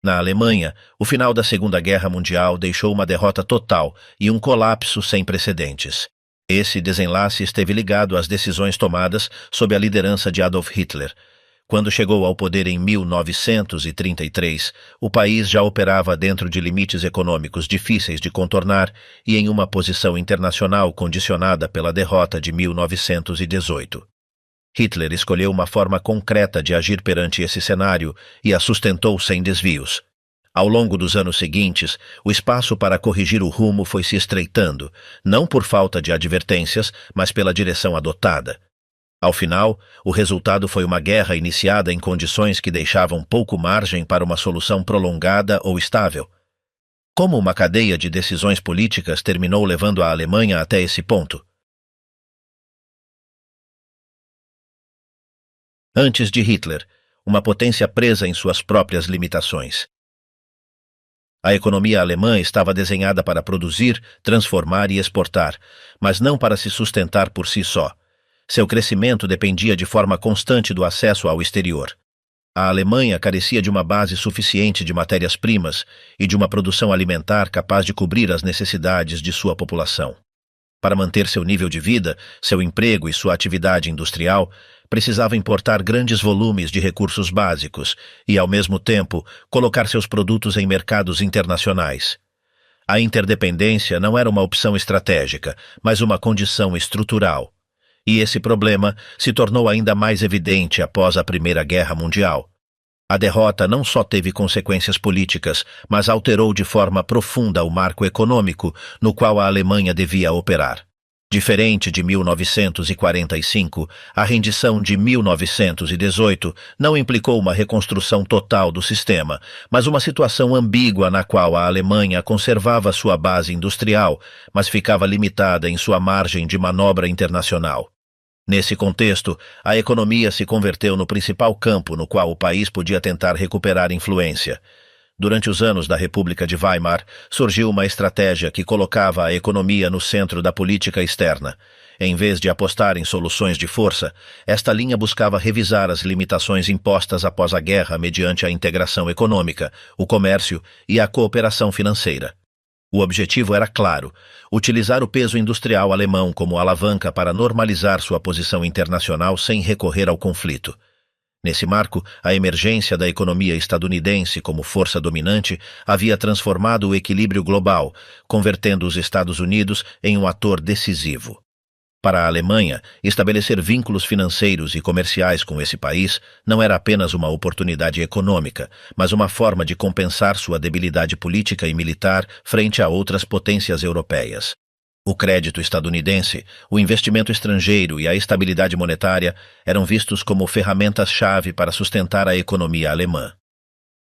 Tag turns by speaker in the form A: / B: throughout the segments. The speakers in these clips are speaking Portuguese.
A: Na Alemanha, o final da Segunda Guerra Mundial deixou uma derrota total e um colapso sem precedentes. Esse desenlace esteve ligado às decisões tomadas sob a liderança de Adolf Hitler. Quando chegou ao poder em 1933, o país já operava dentro de limites econômicos difíceis de contornar e em uma posição internacional condicionada pela derrota de 1918. Hitler escolheu uma forma concreta de agir perante esse cenário e a sustentou sem desvios. Ao longo dos anos seguintes, o espaço para corrigir o rumo foi se estreitando, não por falta de advertências, mas pela direção adotada. Ao final, o resultado foi uma guerra iniciada em condições que deixavam pouco margem para uma solução prolongada ou estável. Como uma cadeia de decisões políticas terminou levando a Alemanha até esse ponto? Antes de Hitler, uma potência presa em suas próprias limitações. A economia alemã estava desenhada para produzir, transformar e exportar, mas não para se sustentar por si só. Seu crescimento dependia de forma constante do acesso ao exterior. A Alemanha carecia de uma base suficiente de matérias-primas e de uma produção alimentar capaz de cobrir as necessidades de sua população. Para manter seu nível de vida, seu emprego e sua atividade industrial, precisava importar grandes volumes de recursos básicos e, ao mesmo tempo, colocar seus produtos em mercados internacionais. A interdependência não era uma opção estratégica, mas uma condição estrutural. E esse problema se tornou ainda mais evidente após a Primeira Guerra Mundial. A derrota não só teve consequências políticas, mas alterou de forma profunda o marco econômico no qual a Alemanha devia operar. Diferente de 1945, a rendição de 1918 não implicou uma reconstrução total do sistema, mas uma situação ambígua na qual a Alemanha conservava sua base industrial, mas ficava limitada em sua margem de manobra internacional. Nesse contexto, a economia se converteu no principal campo no qual o país podia tentar recuperar influência. Durante os anos da República de Weimar, surgiu uma estratégia que colocava a economia no centro da política externa. Em vez de apostar em soluções de força, esta linha buscava revisar as limitações impostas após a guerra mediante a integração econômica, o comércio e a cooperação financeira. O objetivo era claro: utilizar o peso industrial alemão como alavanca para normalizar sua posição internacional sem recorrer ao conflito. Nesse marco, a emergência da economia estadunidense como força dominante havia transformado o equilíbrio global, convertendo os Estados Unidos em um ator decisivo. Para a Alemanha, estabelecer vínculos financeiros e comerciais com esse país não era apenas uma oportunidade econômica, mas uma forma de compensar sua debilidade política e militar frente a outras potências europeias. O crédito estadunidense, o investimento estrangeiro e a estabilidade monetária eram vistos como ferramentas-chave para sustentar a economia alemã.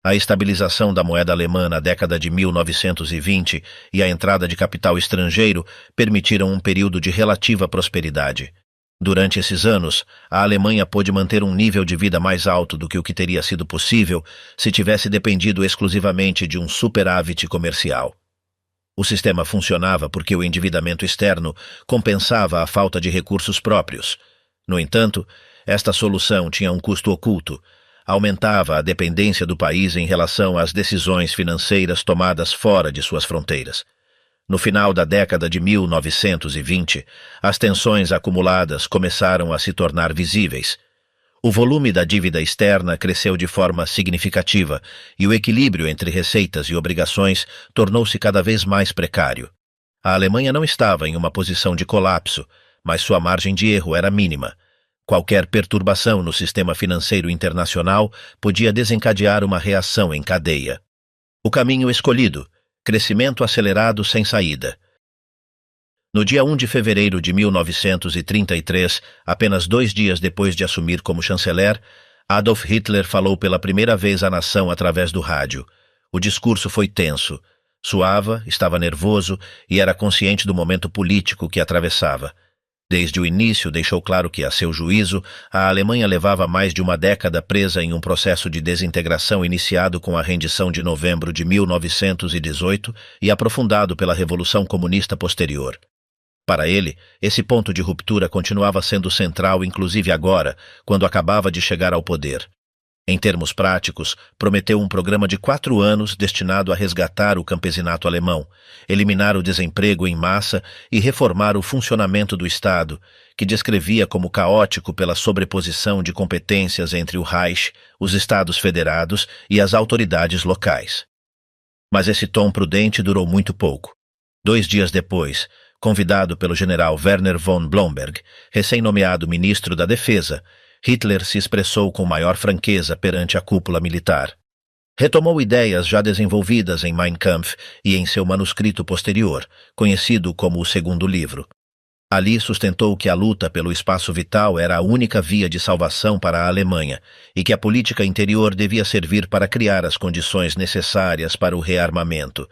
A: A estabilização da moeda alemã na década de 1920 e a entrada de capital estrangeiro permitiram um período de relativa prosperidade. Durante esses anos, a Alemanha pôde manter um nível de vida mais alto do que o que teria sido possível se tivesse dependido exclusivamente de um superávit comercial. O sistema funcionava porque o endividamento externo compensava a falta de recursos próprios. No entanto, esta solução tinha um custo oculto. Aumentava a dependência do país em relação às decisões financeiras tomadas fora de suas fronteiras. No final da década de 1920, as tensões acumuladas começaram a se tornar visíveis. O volume da dívida externa cresceu de forma significativa e o equilíbrio entre receitas e obrigações tornou-se cada vez mais precário. A Alemanha não estava em uma posição de colapso, mas sua margem de erro era mínima. Qualquer perturbação no sistema financeiro internacional podia desencadear uma reação em cadeia. O caminho escolhido: crescimento acelerado sem saída. No dia 1 de fevereiro de 1933, apenas 2 dias depois de assumir como chanceler, Adolf Hitler falou pela primeira vez à nação através do rádio. O discurso foi tenso. Suava, estava nervoso e era consciente do momento político que atravessava. Desde o início, deixou claro que, a seu juízo, a Alemanha levava mais de uma década presa em um processo de desintegração iniciado com a rendição de novembro de 1918 e aprofundado pela Revolução Comunista posterior. Para ele, esse ponto de ruptura continuava sendo central inclusive agora, quando acabava de chegar ao poder. Em termos práticos, prometeu um programa de 4 anos destinado a resgatar o campesinato alemão, eliminar o desemprego em massa e reformar o funcionamento do Estado, que descrevia como caótico pela sobreposição de competências entre o Reich, os Estados Federados e as autoridades locais. Mas esse tom prudente durou muito pouco. 2 dias depois, convidado pelo general Werner von Blomberg, recém-nomeado ministro da Defesa, Hitler se expressou com maior franqueza perante a cúpula militar. Retomou ideias já desenvolvidas em Mein Kampf e em seu manuscrito posterior, conhecido como o Segundo Livro. Ali sustentou que a luta pelo espaço vital era a única via de salvação para a Alemanha e que a política interior devia servir para criar as condições necessárias para o rearmamento.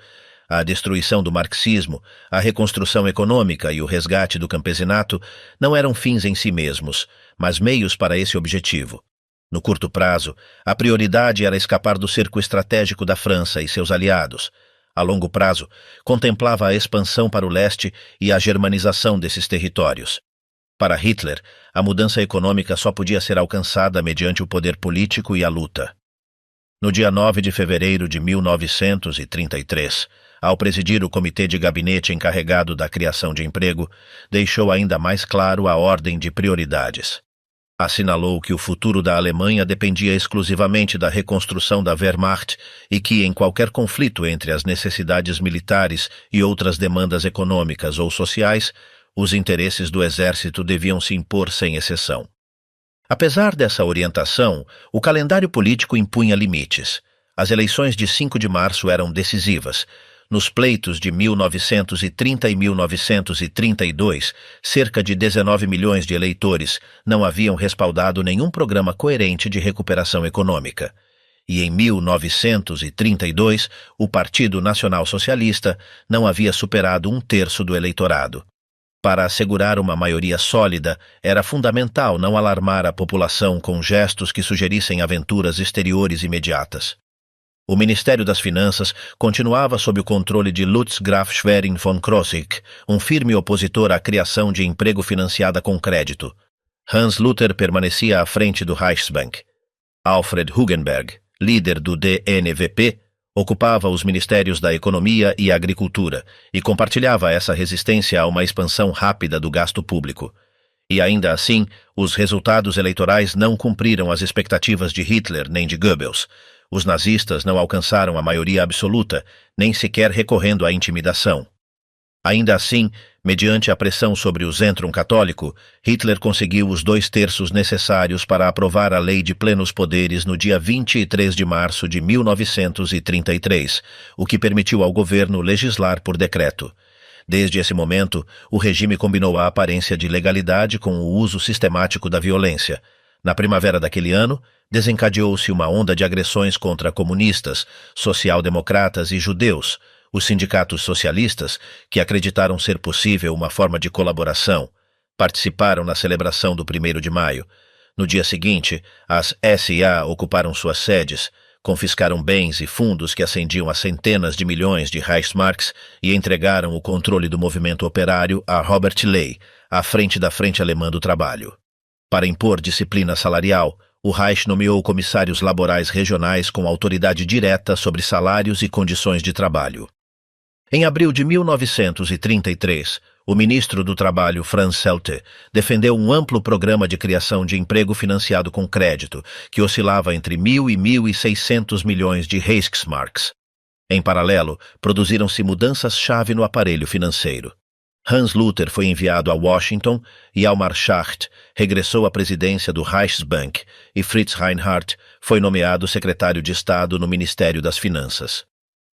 A: A destruição do marxismo, a reconstrução econômica e o resgate do campesinato não eram fins em si mesmos, mas meios para esse objetivo. No curto prazo, a prioridade era escapar do cerco estratégico da França e seus aliados. A longo prazo, contemplava a expansão para o leste e a germanização desses territórios. Para Hitler, a mudança econômica só podia ser alcançada mediante o poder político e a luta. No dia 9 de fevereiro de 1933, ao presidir o comitê de gabinete encarregado da criação de emprego, deixou ainda mais claro a ordem de prioridades. Assinalou que o futuro da Alemanha dependia exclusivamente da reconstrução da Wehrmacht e que, em qualquer conflito entre as necessidades militares e outras demandas econômicas ou sociais, os interesses do exército deviam se impor sem exceção. Apesar dessa orientação, o calendário político impunha limites. As eleições de 5 de março eram decisivas. Nos pleitos de 1930 e 1932, cerca de 19 milhões de eleitores não haviam respaldado nenhum programa coerente de recuperação econômica. E em 1932, o Partido Nacional Socialista não havia superado 1/3 do eleitorado. Para assegurar uma maioria sólida, era fundamental não alarmar a população com gestos que sugerissem aventuras exteriores imediatas. O Ministério das Finanças continuava sob o controle de Lutz Graf Schwerin von Krosigk, um firme opositor à criação de emprego financiada com crédito. Hans Luther permanecia à frente do Reichsbank. Alfred Hugenberg, líder do DNVP, ocupava os ministérios da Economia e Agricultura e compartilhava essa resistência a uma expansão rápida do gasto público. E ainda assim, os resultados eleitorais não cumpriram as expectativas de Hitler nem de Goebbels. Os nazistas não alcançaram a maioria absoluta, nem sequer recorrendo à intimidação. Ainda assim, mediante a pressão sobre o Zentrum católico, Hitler conseguiu os 2/3 necessários para aprovar a Lei de Plenos Poderes no dia 23 de março de 1933, o que permitiu ao governo legislar por decreto. Desde esse momento, o regime combinou a aparência de legalidade com o uso sistemático da violência. Na primavera daquele ano, desencadeou-se uma onda de agressões contra comunistas, social-democratas e judeus. Os sindicatos socialistas, que acreditaram ser possível uma forma de colaboração, participaram na celebração do 1º de maio. No dia seguinte, as SA ocuparam suas sedes, confiscaram bens e fundos que ascendiam a centenas de milhões de Reichsmarks e entregaram o controle do movimento operário a Robert Ley, à frente da Frente Alemã do Trabalho. Para impor disciplina salarial, o Reich nomeou comissários laborais regionais com autoridade direta sobre salários e condições de trabalho. Em abril de 1933, o ministro do Trabalho Franz Selte defendeu um amplo programa de criação de emprego financiado com crédito, que oscilava entre 1.000 e 1.600 milhões de Reichsmarks. Em paralelo, produziram-se mudanças-chave no aparelho financeiro. Hans Luther foi enviado a Washington e Almar Schacht regressou à presidência do Reichsbank e Fritz Reinhardt foi nomeado secretário de Estado no Ministério das Finanças.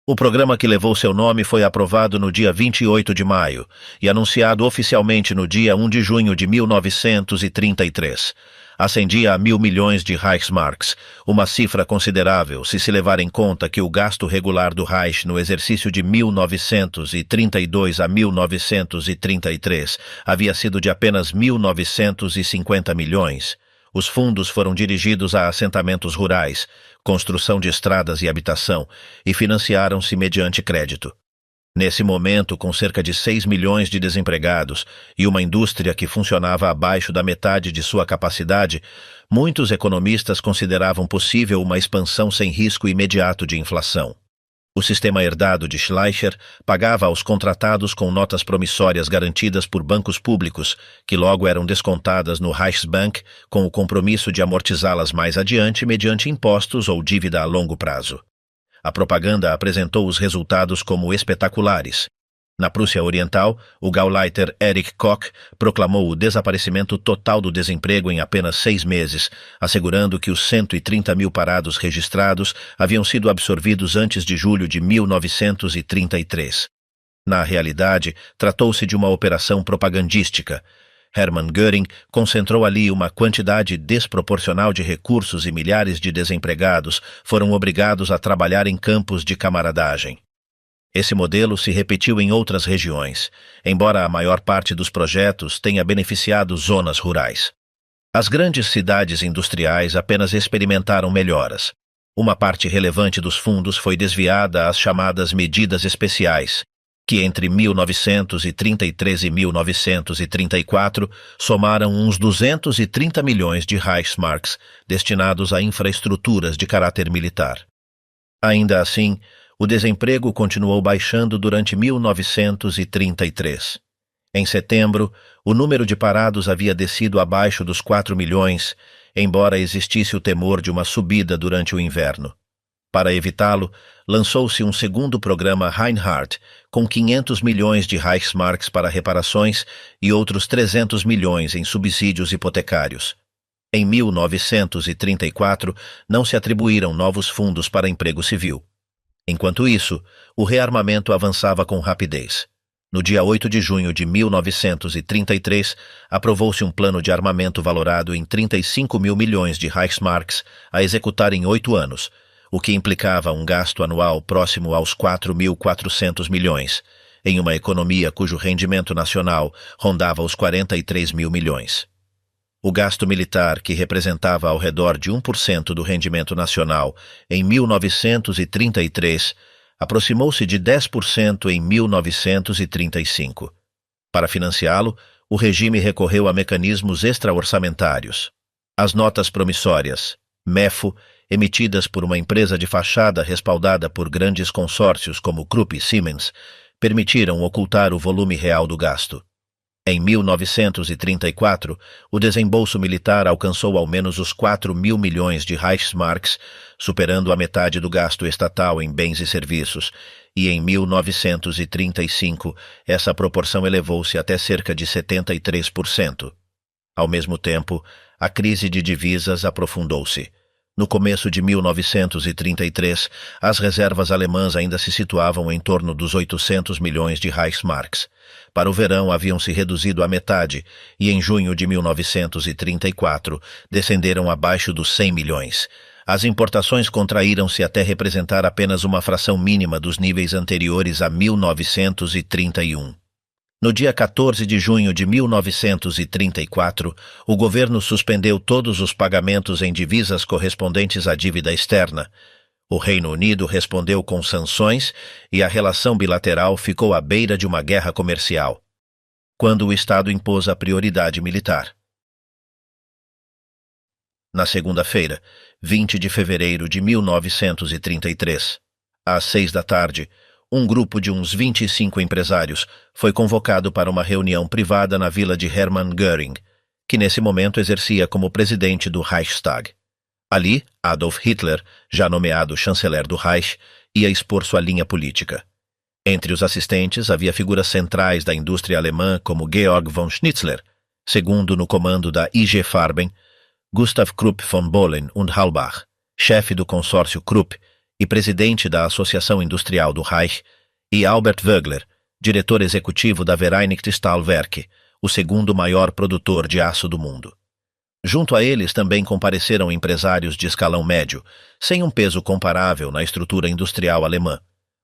A: O programa que levou seu nome foi aprovado no dia 28 de maio e anunciado oficialmente no dia 1 de junho de 1933. Ascendia a 1.000 milhões de Reichsmarks, uma cifra considerável se levar em conta que o gasto regular do Reich no exercício de 1932 a 1933 havia sido de apenas 1.950 milhões. Os fundos foram dirigidos a assentamentos rurais, construção de estradas e habitação, e financiaram-se mediante crédito. Nesse momento, com cerca de 6 milhões de desempregados e uma indústria que funcionava abaixo da metade de sua capacidade, muitos economistas consideravam possível uma expansão sem risco imediato de inflação. O sistema herdado de Schleicher pagava aos contratados com notas promissórias garantidas por bancos públicos, que logo eram descontadas no Reichsbank com o compromisso de amortizá-las mais adiante mediante impostos ou dívida a longo prazo. A propaganda apresentou os resultados como espetaculares. Na Prússia Oriental, o Gauleiter Erich Koch proclamou o desaparecimento total do desemprego em apenas 6 meses, assegurando que os 130 mil parados registrados haviam sido absorvidos antes de julho de 1933. Na realidade, tratou-se de uma operação propagandística. Hermann Göring concentrou ali uma quantidade desproporcional de recursos e milhares de desempregados foram obrigados a trabalhar em campos de camaradagem. Esse modelo se repetiu em outras regiões, embora a maior parte dos projetos tenha beneficiado zonas rurais. As grandes cidades industriais apenas experimentaram melhoras. Uma parte relevante dos fundos foi desviada às chamadas medidas especiais, que entre 1933 e 1934 somaram uns 230 milhões de Reichsmarks destinados a infraestruturas de caráter militar. Ainda assim, o desemprego continuou baixando durante 1933. Em setembro, o número de parados havia descido abaixo dos 4 milhões, embora existisse o temor de uma subida durante o inverno. Para evitá-lo, lançou-se um segundo programa Reinhardt, com 500 milhões de Reichsmarks para reparações e outros 300 milhões em subsídios hipotecários. Em 1934, não se atribuíram novos fundos para emprego civil. Enquanto isso, o rearmamento avançava com rapidez. No dia 8 de junho de 1933, aprovou-se um plano de armamento valorado em 35 mil milhões de Reichsmarks a executar em 8 anos, o que implicava um gasto anual próximo aos 4.400 milhões, em uma economia cujo rendimento nacional rondava os 43 mil milhões. O gasto militar, que representava ao redor de 1% do rendimento nacional em 1933, aproximou-se de 10% em 1935. Para financiá-lo, o regime recorreu a mecanismos extra-orçamentários. As notas promissórias, MEFO, emitidas por uma empresa de fachada respaldada por grandes consórcios como Krupp e Siemens, permitiram ocultar o volume real do gasto. Em 1934, o desembolso militar alcançou ao menos os 4 mil milhões de Reichsmarks, superando a metade do gasto estatal em bens e serviços, e em 1935 essa proporção elevou-se até cerca de 73%. Ao mesmo tempo, a crise de divisas aprofundou-se. No começo de 1933, as reservas alemãs ainda se situavam em torno dos 800 milhões de Reichsmarks. Para o verão haviam se reduzido à metade e em junho de 1934 descenderam abaixo dos 100 milhões. As importações contraíram-se até representar apenas uma fração mínima dos níveis anteriores a 1931. No dia 14 de junho de 1934, o governo suspendeu todos os pagamentos em divisas correspondentes à dívida externa. O Reino Unido respondeu com sanções e a relação bilateral ficou à beira de uma guerra comercial, quando o Estado impôs a prioridade militar. Na segunda-feira, 20 de fevereiro de 1933, às 6 da tarde, um grupo de uns 25 empresários foi convocado para uma reunião privada na vila de Hermann Göring, que nesse momento exercia como presidente do Reichstag. Ali, Adolf Hitler, já nomeado chanceler do Reich, ia expor sua linha política. Entre os assistentes havia figuras centrais da indústria alemã como Georg von Schnitzler, segundo no comando da IG Farben, Gustav Krupp von Bohlen und Halbach, chefe do consórcio Krupp e presidente da Associação Industrial do Reich, e Albert Wögler, diretor executivo da Vereinigte Stahlwerke, o segundo maior produtor de aço do mundo. Junto a eles também compareceram empresários de escalão médio, sem um peso comparável na estrutura industrial alemã.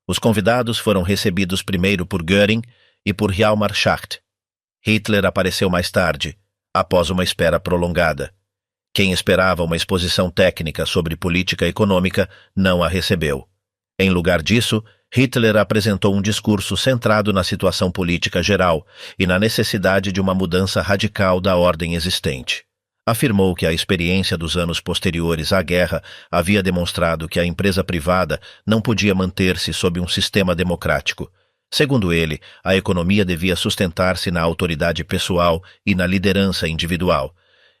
A: Os convidados foram recebidos primeiro por Göring e por Hjalmar Schacht. Hitler apareceu mais tarde, após uma espera prolongada. Quem esperava uma exposição técnica sobre política econômica não a recebeu. Em lugar disso, Hitler apresentou um discurso centrado na situação política geral e na necessidade de uma mudança radical da ordem existente. Afirmou que a experiência dos anos posteriores à guerra havia demonstrado que a empresa privada não podia manter-se sob um sistema democrático. Segundo ele, a economia devia sustentar-se na autoridade pessoal e na liderança individual,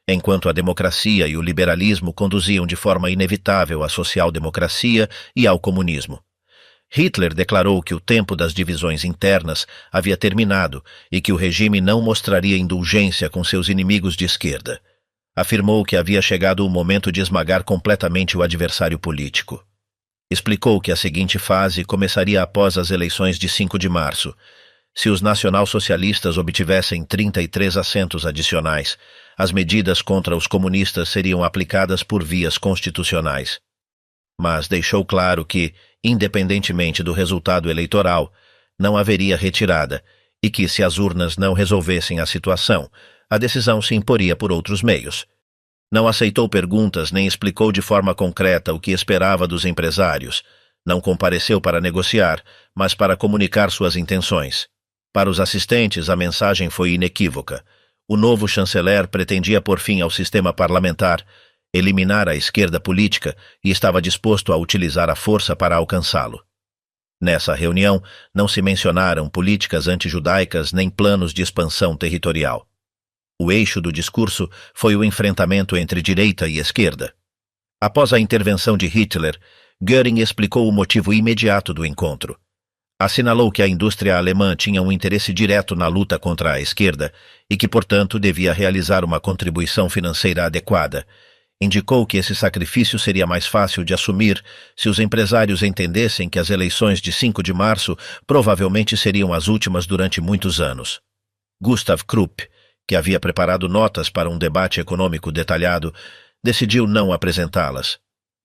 A: enquanto a democracia e o liberalismo conduziam de forma inevitável à social-democracia e ao comunismo. Hitler declarou que o tempo das divisões internas havia terminado e que o regime não mostraria indulgência com seus inimigos de esquerda. Afirmou que havia chegado o momento de esmagar completamente o adversário político. Explicou que a seguinte fase começaria após as eleições de 5 de março. Se os nacionalsocialistas obtivessem 33 assentos adicionais, as medidas contra os comunistas seriam aplicadas por vias constitucionais. Mas deixou claro que, independentemente do resultado eleitoral, não haveria retirada e que, se as urnas não resolvessem a situação, a decisão se imporia por outros meios. Não aceitou perguntas nem explicou de forma concreta o que esperava dos empresários. Não compareceu para negociar, mas para comunicar suas intenções. Para os assistentes, a mensagem foi inequívoca. O novo chanceler pretendia pôr fim ao sistema parlamentar, eliminar a esquerda política e estava disposto a utilizar a força para alcançá-lo. Nessa reunião, não se mencionaram políticas antijudaicas nem planos de expansão territorial. O eixo do discurso foi o enfrentamento entre direita e esquerda. Após a intervenção de Hitler, Göring explicou o motivo imediato do encontro. Assinalou que a indústria alemã tinha um interesse direto na luta contra a esquerda e que, portanto, devia realizar uma contribuição financeira adequada. Indicou que esse sacrifício seria mais fácil de assumir se os empresários entendessem que as eleições de 5 de março provavelmente seriam as últimas durante muitos anos. Gustav Krupp, que havia preparado notas para um debate econômico detalhado, decidiu não apresentá-las.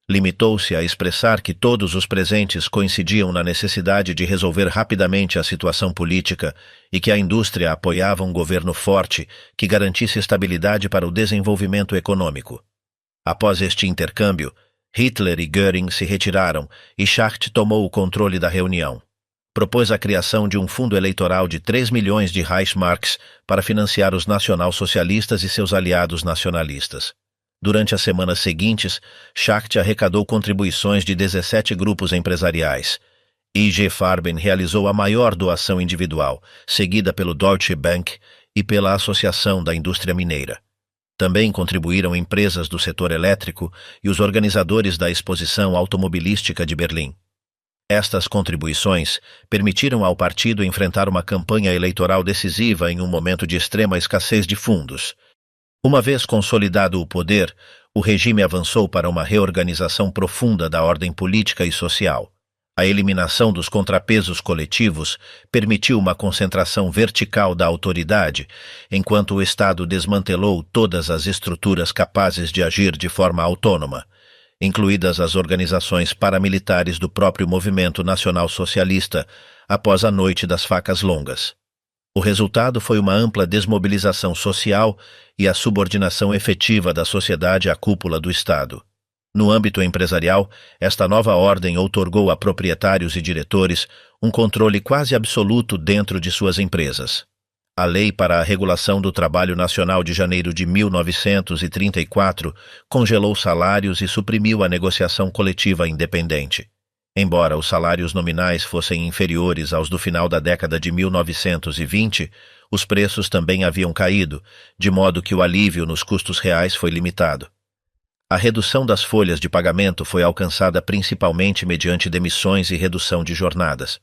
A: Limitou-se a expressar que todos os presentes coincidiam na necessidade de resolver rapidamente a situação política e que a indústria apoiava um governo forte que garantisse estabilidade para o desenvolvimento econômico. Após este intercâmbio, Hitler e Göring se retiraram e Schacht tomou o controle da reunião. Propôs a criação de um fundo eleitoral de 3 milhões de Reichsmarks para financiar os nacionalsocialistas e seus aliados nacionalistas. Durante as semanas seguintes, Schacht arrecadou contribuições de 17 grupos empresariais. IG Farben realizou a maior doação individual, seguida pelo Deutsche Bank e pela Associação da Indústria Mineira. Também contribuíram empresas do setor elétrico e os organizadores da Exposição Automobilística de Berlim. Estas contribuições permitiram ao partido enfrentar uma campanha eleitoral decisiva em um momento de extrema escassez de fundos. Uma vez consolidado o poder, o regime avançou para uma reorganização profunda da ordem política e social. A eliminação dos contrapesos coletivos permitiu uma concentração vertical da autoridade, enquanto o Estado desmantelou todas as estruturas capazes de agir de forma autônoma, incluídas as organizações paramilitares do próprio movimento nacional-socialista, após a Noite das Facas Longas. O resultado foi uma ampla desmobilização social e a subordinação efetiva da sociedade à cúpula do Estado. No âmbito empresarial, esta nova ordem outorgou a proprietários e diretores um controle quase absoluto dentro de suas empresas. A Lei para a Regulação do Trabalho Nacional de janeiro de 1934 congelou salários e suprimiu a negociação coletiva independente. Embora os salários nominais fossem inferiores aos do final da década de 1920, os preços também haviam caído, de modo que o alívio nos custos reais foi limitado. A redução das folhas de pagamento foi alcançada principalmente mediante demissões e redução de jornadas.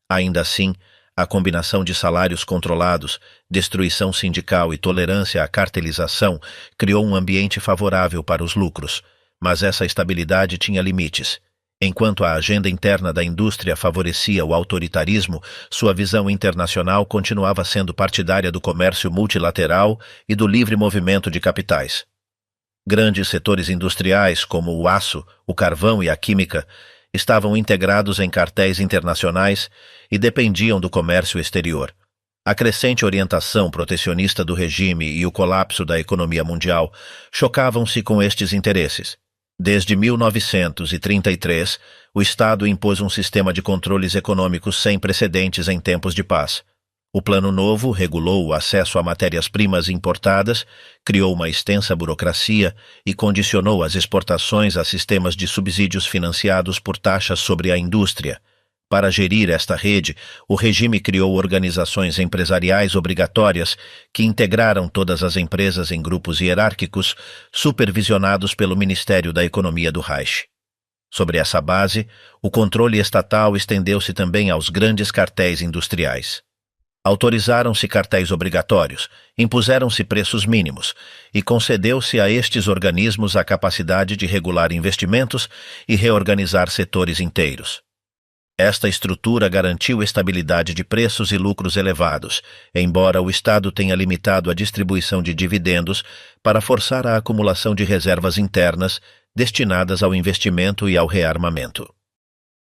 A: Ainda assim, a combinação de salários controlados, destruição sindical e tolerância à cartelização criou um ambiente favorável para os lucros, mas essa estabilidade tinha limites. Enquanto a agenda interna da indústria favorecia o autoritarismo, sua visão internacional continuava sendo partidária do comércio multilateral e do livre movimento de capitais. Grandes setores industriais, como o aço, o carvão e a química, estavam integrados em cartéis internacionais e dependiam do comércio exterior. A crescente orientação protecionista do regime e o colapso da economia mundial chocavam-se com estes interesses. Desde 1933, o Estado impôs um sistema de controles econômicos sem precedentes em tempos de paz. O Plano Novo regulou o acesso a matérias-primas importadas, criou uma extensa burocracia e condicionou as exportações a sistemas de subsídios financiados por taxas sobre a indústria. Para gerir esta rede, o regime criou organizações empresariais obrigatórias que integraram todas as empresas em grupos hierárquicos, supervisionados pelo Ministério da Economia do Reich. Sobre essa base, o controle estatal estendeu-se também aos grandes cartéis industriais. Autorizaram-se cartéis obrigatórios, impuseram-se preços mínimos e concedeu-se a estes organismos a capacidade de regular investimentos e reorganizar setores inteiros. Esta estrutura garantiu estabilidade de preços e lucros elevados, embora o Estado tenha limitado a distribuição de dividendos para forçar a acumulação de reservas internas destinadas ao investimento e ao rearmamento.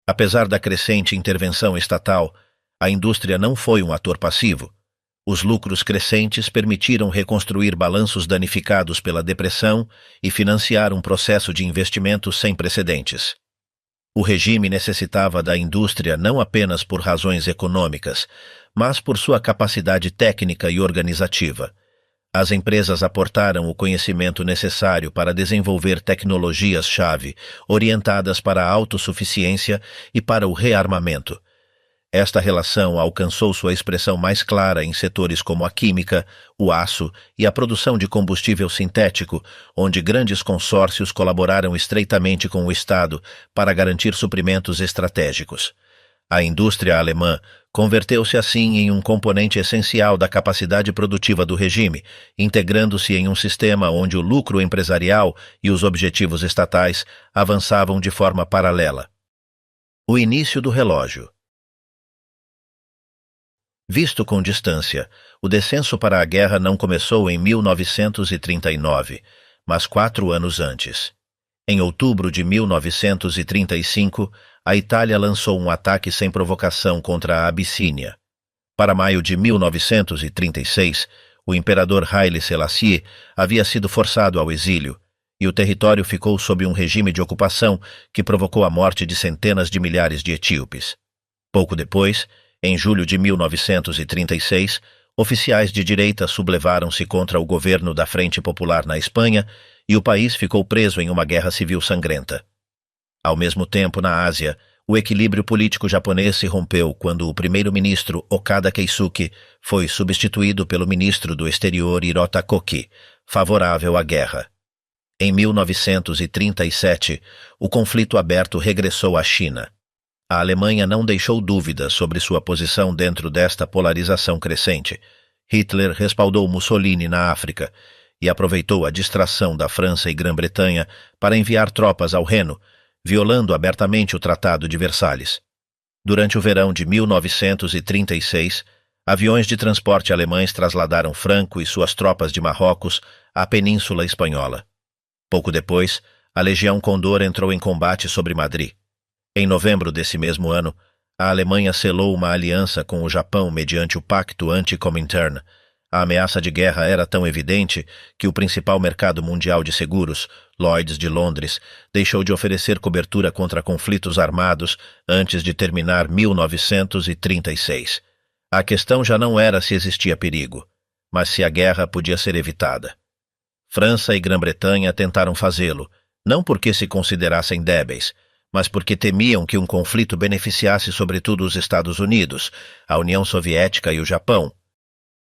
A: Apesar da crescente intervenção estatal, a indústria não foi um ator passivo. Os lucros crescentes permitiram reconstruir balanços danificados pela depressão e financiar um processo de investimento sem precedentes. O regime necessitava da indústria não apenas por razões econômicas, mas por sua capacidade técnica e organizativa. As empresas aportaram o conhecimento necessário para desenvolver tecnologias-chave orientadas para a autossuficiência e para o rearmamento. Esta relação alcançou sua expressão mais clara em setores como a química, o aço e a produção de combustível sintético, onde grandes consórcios colaboraram estreitamente com o Estado para garantir suprimentos estratégicos. A indústria alemã converteu-se assim em um componente essencial da capacidade produtiva do regime, integrando-se em um sistema onde o lucro empresarial e os objetivos estatais avançavam de forma paralela. O início do relógio. Visto com distância, o descenso para a guerra não começou em 1939, mas 4 anos antes. Em outubro de 1935, a Itália lançou um ataque sem provocação contra a Abissínia. Para maio de 1936, o imperador Haile Selassie havia sido forçado ao exílio, e o território ficou sob um regime de ocupação que provocou a morte de centenas de milhares de etíopes. Pouco depois, em julho de 1936, oficiais de direita sublevaram-se contra o governo da Frente Popular na Espanha e o país ficou preso em uma guerra civil sangrenta. Ao mesmo tempo, na Ásia, o equilíbrio político japonês se rompeu quando o primeiro-ministro Okada Keisuke foi substituído pelo ministro do Exterior Hirota Koki, favorável à guerra. Em 1937, o conflito aberto regressou à China. A Alemanha não deixou dúvidas sobre sua posição dentro desta polarização crescente. Hitler respaldou Mussolini na África e aproveitou a distração da França e Grã-Bretanha para enviar tropas ao Reno, violando abertamente o Tratado de Versalhes. Durante o verão de 1936, aviões de transporte alemães trasladaram Franco e suas tropas de Marrocos à Península Espanhola. Pouco depois, a Legião Condor entrou em combate sobre Madrid. Em novembro desse mesmo ano, a Alemanha selou uma aliança com o Japão mediante o Pacto Anti-Comintern. A ameaça de guerra era tão evidente que o principal mercado mundial de seguros, Lloyd's de Londres, deixou de oferecer cobertura contra conflitos armados antes de terminar 1936. A questão já não era se existia perigo, mas se a guerra podia ser evitada. França e Grã-Bretanha tentaram fazê-lo, não porque se considerassem débeis, mas porque temiam que um conflito beneficiasse sobretudo os Estados Unidos, a União Soviética e o Japão.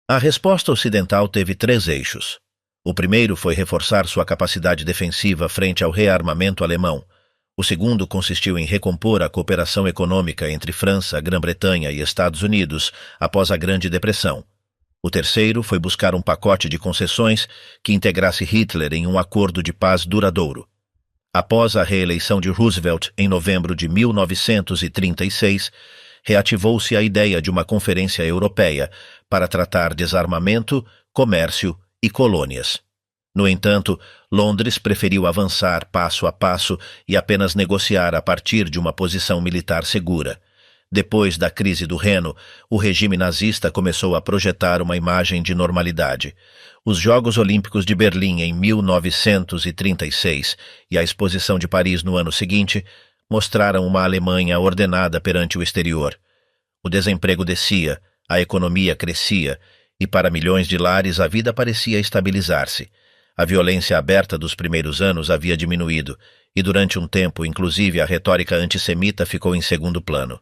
A: A resposta ocidental teve 3 eixos. O primeiro foi reforçar sua capacidade defensiva frente ao rearmamento alemão. O segundo consistiu em recompor a cooperação econômica entre França, Grã-Bretanha e Estados Unidos após a Grande Depressão. O terceiro foi buscar um pacote de concessões que integrasse Hitler em um acordo de paz duradouro. Após a reeleição de Roosevelt em novembro de 1936, reativou-se a ideia de uma conferência europeia para tratar desarmamento, comércio e colônias. No entanto, Londres preferiu avançar passo a passo e apenas negociar a partir de uma posição militar segura. Depois da crise do Reno, o regime nazista começou a projetar uma imagem de normalidade. Os Jogos Olímpicos de Berlim em 1936 e a Exposição de Paris no ano seguinte mostraram uma Alemanha ordenada perante o exterior. O desemprego descia, A economia crescia e, para milhões de lares, a vida parecia estabilizar-se. A violência aberta dos primeiros anos havia diminuído e, durante um tempo, inclusive, a retórica antissemita ficou em segundo plano.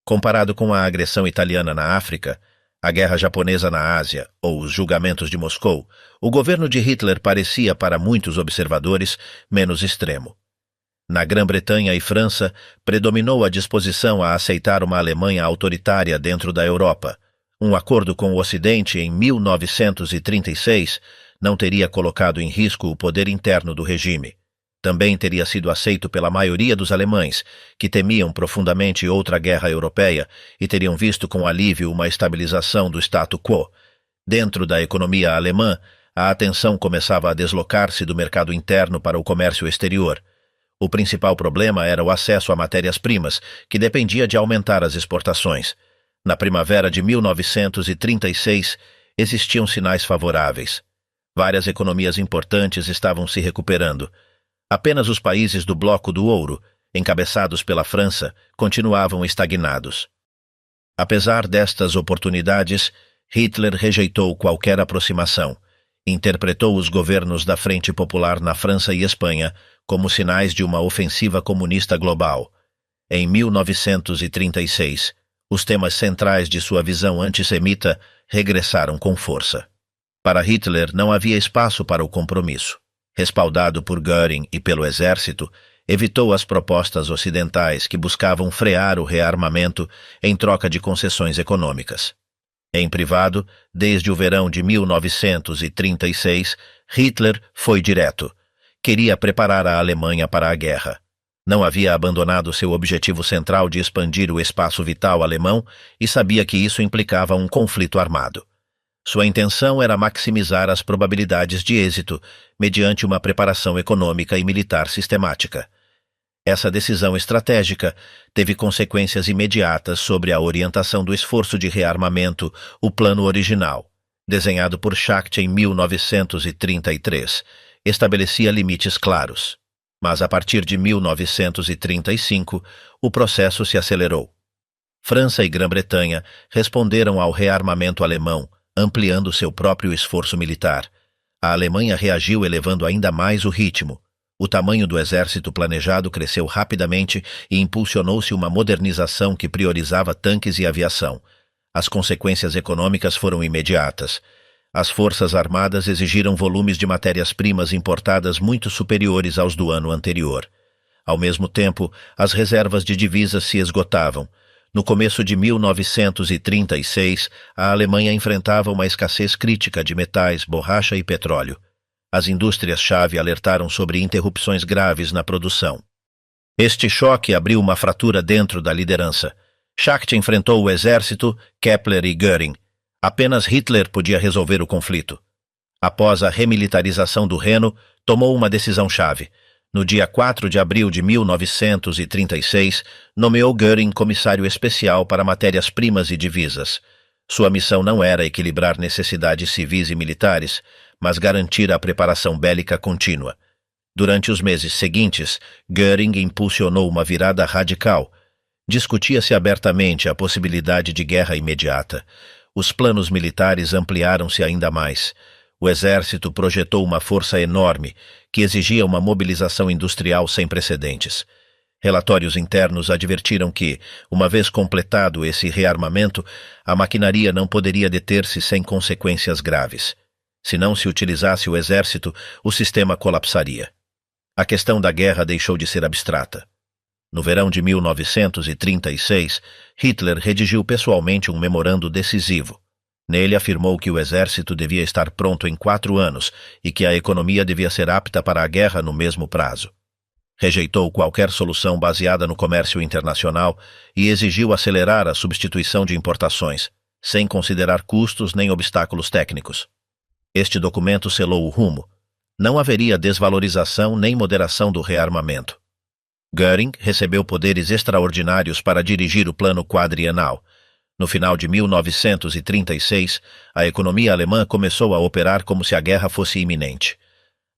A: Comparado com a agressão italiana na África, a guerra japonesa na Ásia ou os julgamentos de Moscou, o governo de Hitler parecia, para muitos observadores, menos extremo. Na Grã-Bretanha e França, predominou a disposição a aceitar uma Alemanha autoritária dentro da Europa. Um acordo com o Ocidente em 1936 não teria colocado em risco o poder interno do regime. Também teria sido aceito pela maioria dos alemães, que temiam profundamente outra guerra europeia e teriam visto com alívio uma estabilização do status quo. Dentro da economia alemã, a atenção começava a deslocar-se do mercado interno para o comércio exterior. O principal problema era o acesso a matérias-primas, que dependia de aumentar as exportações. Na primavera de 1936, existiam sinais favoráveis. Várias economias importantes estavam se recuperando. Apenas os países do Bloco do Ouro, encabeçados pela França, continuavam estagnados. Apesar destas oportunidades, Hitler rejeitou qualquer aproximação. Interpretou os governos da Frente Popular na França e Espanha como sinais de uma ofensiva comunista global. Em 1936, os temas centrais de sua visão antissemita regressaram com força. Para Hitler não havia espaço para o compromisso. Respaldado por Göring e pelo exército, evitou as propostas ocidentais que buscavam frear o rearmamento em troca de concessões econômicas. Em privado, desde o verão de 1936, Hitler foi direto. Queria preparar a Alemanha para a guerra. Não havia abandonado seu objetivo central de expandir o espaço vital alemão e sabia que isso implicava um conflito armado. Sua intenção era maximizar as probabilidades de êxito mediante uma preparação econômica e militar sistemática. Essa decisão estratégica teve consequências imediatas sobre a orientação do esforço de rearmamento, o plano original, desenhado por Schacht em 1933, estabelecia limites claros. Mas a partir de 1935, o processo se acelerou. França e Grã-Bretanha responderam ao rearmamento alemão, ampliando seu próprio esforço militar. A Alemanha reagiu elevando ainda mais o ritmo. O tamanho do exército planejado cresceu rapidamente e impulsionou-se uma modernização que priorizava tanques e aviação. As consequências econômicas foram imediatas. As forças armadas exigiram volumes de matérias-primas importadas muito superiores aos do ano anterior. Ao mesmo tempo, as reservas de divisas se esgotavam. No começo de 1936, a Alemanha enfrentava uma escassez crítica de metais, borracha e petróleo. As indústrias-chave alertaram sobre interrupções graves na produção. Este choque abriu uma fratura dentro da liderança. Schacht enfrentou o exército, Kepler e Göring. Apenas Hitler podia resolver o conflito. Após a remilitarização do Reno, tomou uma decisão-chave. No dia 4 de abril de 1936, nomeou Göring comissário especial para matérias-primas e divisas. Sua missão não era equilibrar necessidades civis e militares, mas garantir a preparação bélica contínua. Durante os meses seguintes, Göring impulsionou uma virada radical. Discutia-se abertamente a possibilidade de guerra imediata. Os planos militares ampliaram-se ainda mais. O exército projetou uma força enorme, que exigia uma mobilização industrial sem precedentes. Relatórios internos advertiram que, uma vez completado esse rearmamento, a maquinaria não poderia deter-se sem consequências graves. Se não se utilizasse o exército, o sistema colapsaria. A questão da guerra deixou de ser abstrata. No verão de 1936, Hitler redigiu pessoalmente um memorando decisivo. Nele afirmou que o exército devia estar pronto em 4 anos e que a economia devia ser apta para a guerra no mesmo prazo. Rejeitou qualquer solução baseada no comércio internacional e exigiu acelerar a substituição de importações, sem considerar custos nem obstáculos técnicos. Este documento selou o rumo. Não haveria desvalorização nem moderação do rearmamento. Göring recebeu poderes extraordinários para dirigir o plano quadrienal. No final de 1936, a economia alemã começou a operar como se a guerra fosse iminente.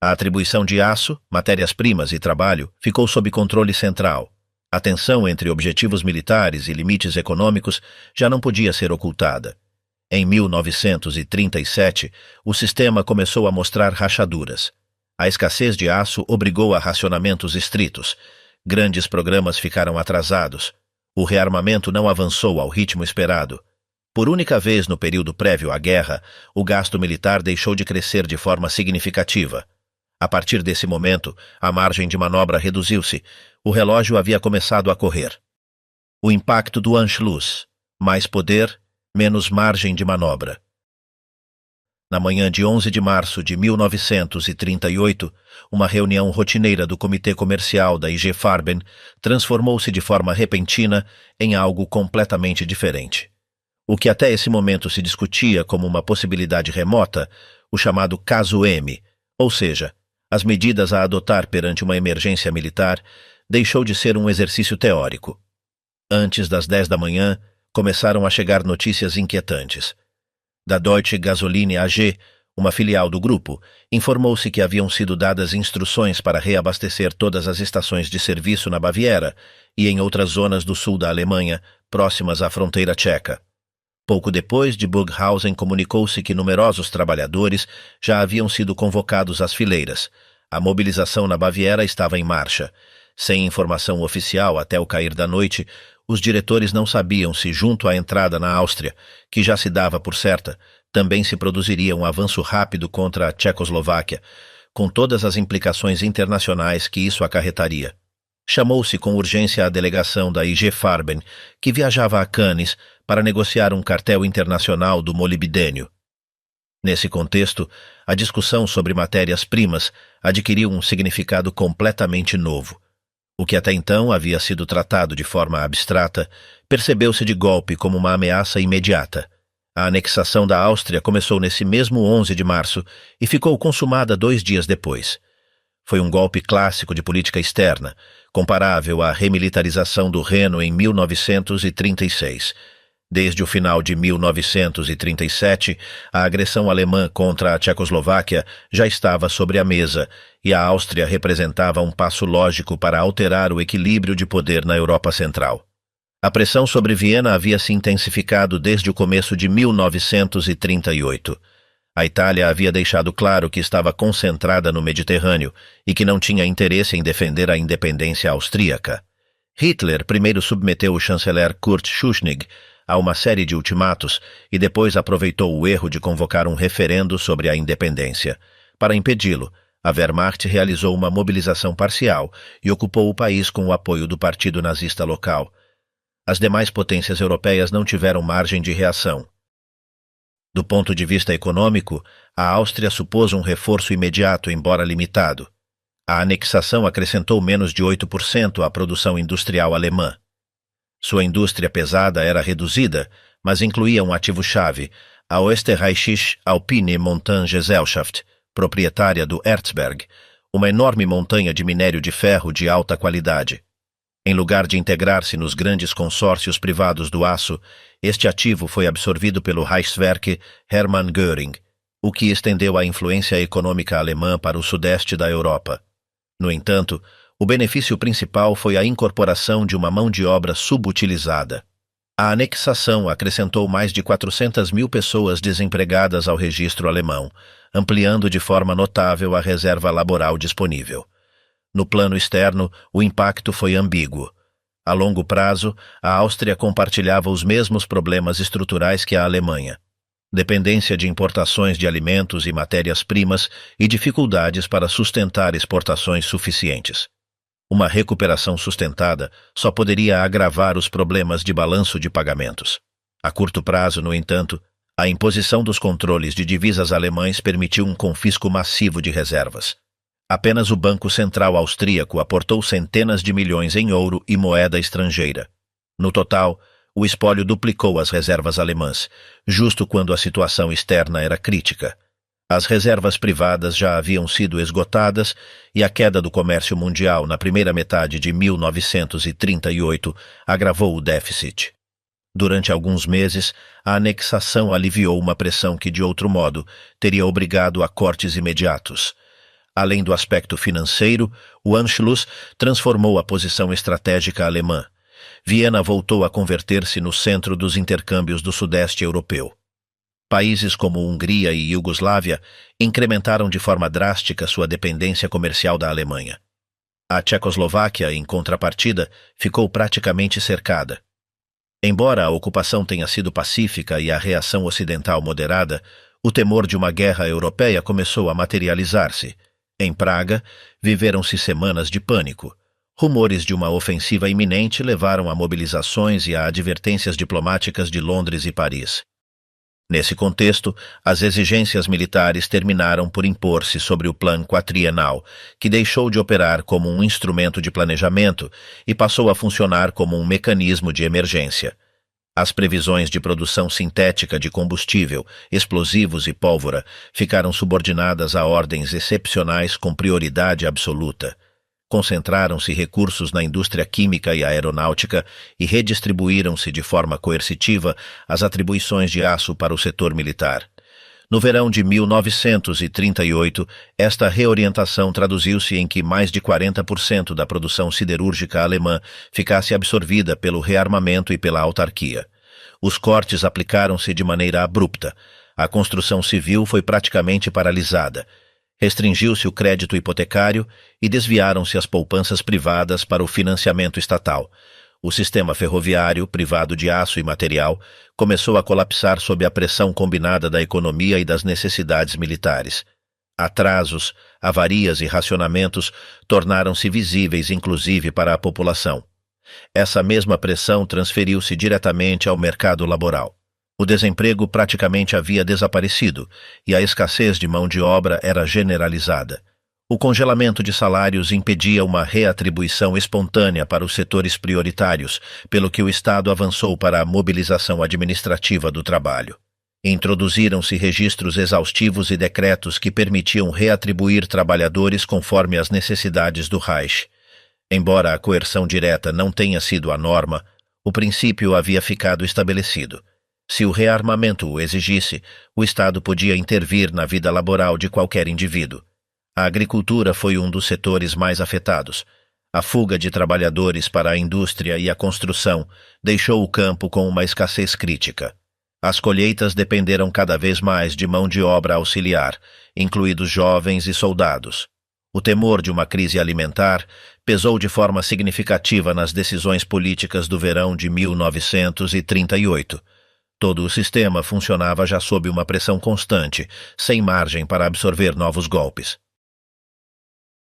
A: A atribuição de aço, matérias-primas e trabalho ficou sob controle central. A tensão entre objetivos militares e limites econômicos já não podia ser ocultada. Em 1937, o sistema começou a mostrar rachaduras. A escassez de aço obrigou a racionamentos estritos. Grandes programas ficaram atrasados. O rearmamento não avançou ao ritmo esperado. Por única vez no período prévio à guerra, o gasto militar deixou de crescer de forma significativa. A partir desse momento, a margem de manobra reduziu-se. O relógio havia começado a correr. O impacto do Anschluss: mais poder, menos margem de manobra. Na manhã de 11 de março de 1938, uma reunião rotineira do Comitê Comercial da IG Farben transformou-se de forma repentina em algo completamente diferente. O que até esse momento se discutia como uma possibilidade remota, o chamado Caso M, ou seja, as medidas a adotar perante uma emergência militar, deixou de ser um exercício teórico. Antes das 10 da manhã, começaram a chegar notícias inquietantes. Da Deutsche Gasoline AG, uma filial do grupo, informou-se que haviam sido dadas instruções para reabastecer todas as estações de serviço na Baviera e em outras zonas do sul da Alemanha, próximas à fronteira tcheca. Pouco depois, de Burghausen comunicou-se que numerosos trabalhadores já haviam sido convocados às fileiras. A mobilização na Baviera estava em marcha. Sem informação oficial até o cair da noite, os diretores não sabiam se, junto à entrada na Áustria, que já se dava por certa, também se produziria um avanço rápido contra a Tchecoslováquia, com todas as implicações internacionais que isso acarretaria. Chamou-se com urgência a delegação da IG Farben, que viajava a Cannes para negociar um cartel internacional do molibdênio. Nesse contexto, a discussão sobre matérias-primas adquiriu um significado completamente novo. O que até então havia sido tratado de forma abstrata, percebeu-se de golpe como uma ameaça imediata. A anexação da Áustria começou nesse mesmo 11 de março e ficou consumada 2 dias depois. Foi um golpe clássico de política externa, comparável à remilitarização do Reno em 1936. Desde o final de 1937, a agressão alemã contra a Tchecoslováquia já estava sobre a mesa e a Áustria representava um passo lógico para alterar o equilíbrio de poder na Europa Central. A pressão sobre Viena havia se intensificado desde o começo de 1938. A Itália havia deixado claro que estava concentrada no Mediterrâneo e que não tinha interesse em defender a independência austríaca. Hitler primeiro submeteu o chanceler Kurt Schuschnigg a uma série de ultimatos e depois aproveitou o erro de convocar um referendo sobre a independência. Para impedi-lo, a Wehrmacht realizou uma mobilização parcial e ocupou o país com o apoio do partido nazista local. As demais potências europeias não tiveram margem de reação. Do ponto de vista econômico, a Áustria supôs um reforço imediato, embora limitado. A anexação acrescentou menos de 8% à produção industrial alemã. Sua indústria pesada era reduzida, mas incluía um ativo-chave, a Österreichische Alpine Montangesellschaft, proprietária do Erzberg, uma enorme montanha de minério de ferro de alta qualidade. Em lugar de integrar-se nos grandes consórcios privados do aço, este ativo foi absorvido pelo Reichswerke Hermann Göring, o que estendeu a influência econômica alemã para o sudeste da Europa. No entanto, o benefício principal foi a incorporação de uma mão de obra subutilizada. A anexação acrescentou mais de 400 mil pessoas desempregadas ao registro alemão, ampliando de forma notável a reserva laboral disponível. No plano externo, o impacto foi ambíguo. A longo prazo, a Áustria compartilhava os mesmos problemas estruturais que a Alemanha: dependência de importações de alimentos e matérias-primas e dificuldades para sustentar exportações suficientes. Uma recuperação sustentada só poderia agravar os problemas de balanço de pagamentos. A curto prazo, no entanto, a imposição dos controles de divisas alemães permitiu um confisco massivo de reservas. Apenas o Banco Central Austríaco aportou centenas de milhões em ouro e moeda estrangeira. No total, o espólio duplicou as reservas alemãs, justo quando a situação externa era crítica. As reservas privadas já haviam sido esgotadas e a queda do comércio mundial na primeira metade de 1938 agravou o déficit. Durante alguns meses, a anexação aliviou uma pressão que, de outro modo, teria obrigado a cortes imediatos. Além do aspecto financeiro, o Anschluss transformou a posição estratégica alemã. Viena voltou a converter-se no centro dos intercâmbios do Sudeste europeu. Países como Hungria e Iugoslávia incrementaram de forma drástica sua dependência comercial da Alemanha. A Tchecoslováquia, em contrapartida, ficou praticamente cercada. Embora a ocupação tenha sido pacífica e a reação ocidental moderada, o temor de uma guerra europeia começou a materializar-se. Em Praga, viveram-se semanas de pânico. Rumores de uma ofensiva iminente levaram a mobilizações e a advertências diplomáticas de Londres e Paris. Nesse contexto, as exigências militares terminaram por impor-se sobre o Plano Quadrienal, que deixou de operar como um instrumento de planejamento e passou a funcionar como um mecanismo de emergência. As previsões de produção sintética de combustível, explosivos e pólvora ficaram subordinadas a ordens excepcionais com prioridade absoluta. Concentraram-se recursos na indústria química e aeronáutica e redistribuíram-se de forma coercitiva as atribuições de aço para o setor militar. No verão de 1938, esta reorientação traduziu-se em que mais de 40% da produção siderúrgica alemã ficasse absorvida pelo rearmamento e pela autarquia. Os cortes aplicaram-se de maneira abrupta. A construção civil foi praticamente paralisada. Restringiu-se o crédito hipotecário e desviaram-se as poupanças privadas para o financiamento estatal. O sistema ferroviário, privado de aço e material, começou a colapsar sob a pressão combinada da economia e das necessidades militares. Atrasos, avarias e racionamentos tornaram-se visíveis inclusive para a população. Essa mesma pressão transferiu-se diretamente ao mercado laboral. O desemprego praticamente havia desaparecido e a escassez de mão de obra era generalizada. O congelamento de salários impedia uma reatribuição espontânea para os setores prioritários, pelo que o Estado avançou para a mobilização administrativa do trabalho. Introduziram-se registros exaustivos e decretos que permitiam reatribuir trabalhadores conforme as necessidades do Reich. Embora a coerção direta não tenha sido a norma, o princípio havia ficado estabelecido. Se o rearmamento o exigisse, o Estado podia intervir na vida laboral de qualquer indivíduo. A agricultura foi um dos setores mais afetados. A fuga de trabalhadores para a indústria e a construção deixou o campo com uma escassez crítica. As colheitas dependeram cada vez mais de mão de obra auxiliar, incluídos jovens e soldados. O temor de uma crise alimentar pesou de forma significativa nas decisões políticas do verão de 1938. Todo o sistema funcionava já sob uma pressão constante, sem margem para absorver novos golpes.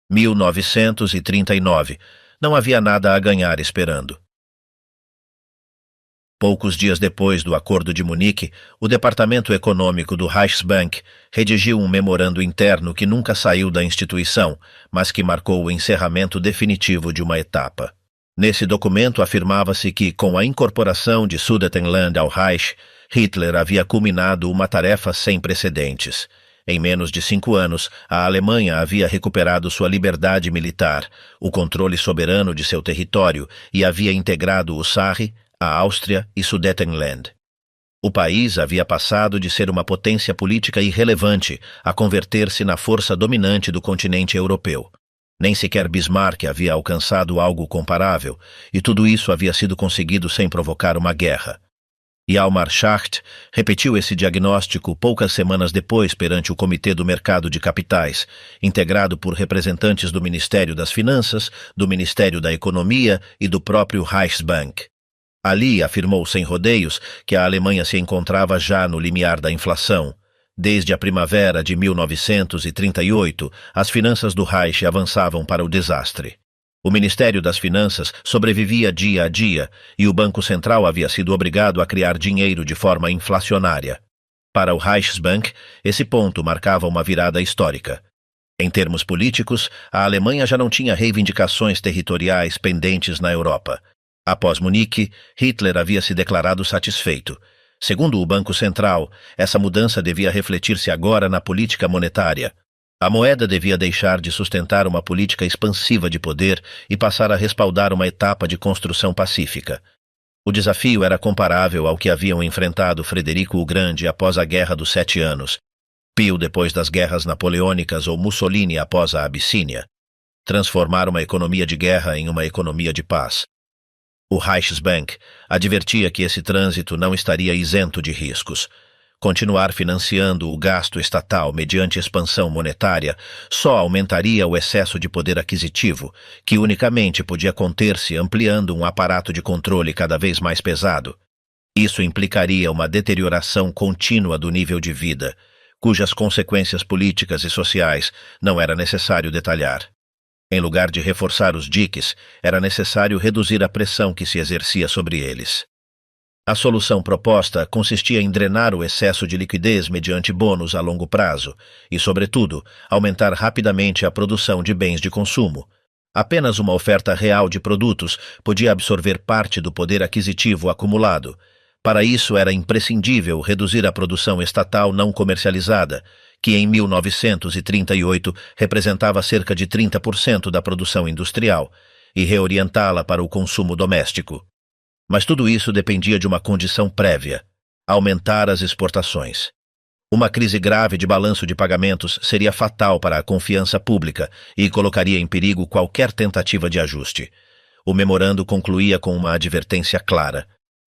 A: 1939. Não havia nada a ganhar esperando. Poucos dias depois do Acordo de Munique, o Departamento Econômico do Reichsbank redigiu um memorando interno que nunca saiu da instituição, mas que marcou o encerramento definitivo de uma etapa. Nesse documento afirmava-se que, com a incorporação de Sudetenland ao Reich, Hitler havia culminado uma tarefa sem precedentes. Em menos de 5 anos, a Alemanha havia recuperado sua liberdade militar, o controle soberano de seu território e havia integrado o Saare, a Áustria e Sudetenland. O país havia passado de ser uma potência política irrelevante a converter-se na força dominante do continente europeu. Nem sequer Bismarck havia alcançado algo comparável, e tudo isso havia sido conseguido sem provocar uma guerra. Hjalmar Schacht repetiu esse diagnóstico poucas semanas depois perante o Comitê do Mercado de Capitais, integrado por representantes do Ministério das Finanças, do Ministério da Economia e do próprio Reichsbank. Ali afirmou sem rodeios que a Alemanha se encontrava já no limiar da inflação. Desde a primavera de 1938, as finanças do Reich avançavam para o desastre. O Ministério das Finanças sobrevivia dia a dia e o Banco Central havia sido obrigado a criar dinheiro de forma inflacionária. Para o Reichsbank, esse ponto marcava uma virada histórica. Em termos políticos, a Alemanha já não tinha reivindicações territoriais pendentes na Europa. Após Munique, Hitler havia se declarado satisfeito. Segundo o Banco Central, essa mudança devia refletir-se agora na política monetária. A moeda devia deixar de sustentar uma política expansiva de poder e passar a respaldar uma etapa de construção pacífica. O desafio era comparável ao que haviam enfrentado Frederico o Grande após a Guerra dos 7 Anos. Pio depois das guerras napoleônicas ou Mussolini após a Abissínia. Transformar uma economia de guerra em uma economia de paz. O Reichsbank advertia que esse trânsito não estaria isento de riscos. Continuar financiando o gasto estatal mediante expansão monetária só aumentaria o excesso de poder aquisitivo, que unicamente podia conter-se ampliando um aparato de controle cada vez mais pesado. Isso implicaria uma deterioração contínua do nível de vida, cujas consequências políticas e sociais não era necessário detalhar. Em lugar de reforçar os diques, era necessário reduzir a pressão que se exercia sobre eles. A solução proposta consistia em drenar o excesso de liquidez mediante bônus a longo prazo e, sobretudo, aumentar rapidamente a produção de bens de consumo. Apenas uma oferta real de produtos podia absorver parte do poder aquisitivo acumulado. Para isso, era imprescindível reduzir a produção estatal não comercializada, que em 1938 representava cerca de 30% da produção industrial, e reorientá-la para o consumo doméstico. Mas tudo isso dependia de uma condição prévia: aumentar as exportações. Uma crise grave de balanço de pagamentos seria fatal para a confiança pública e colocaria em perigo qualquer tentativa de ajuste. O memorando concluía com uma advertência clara.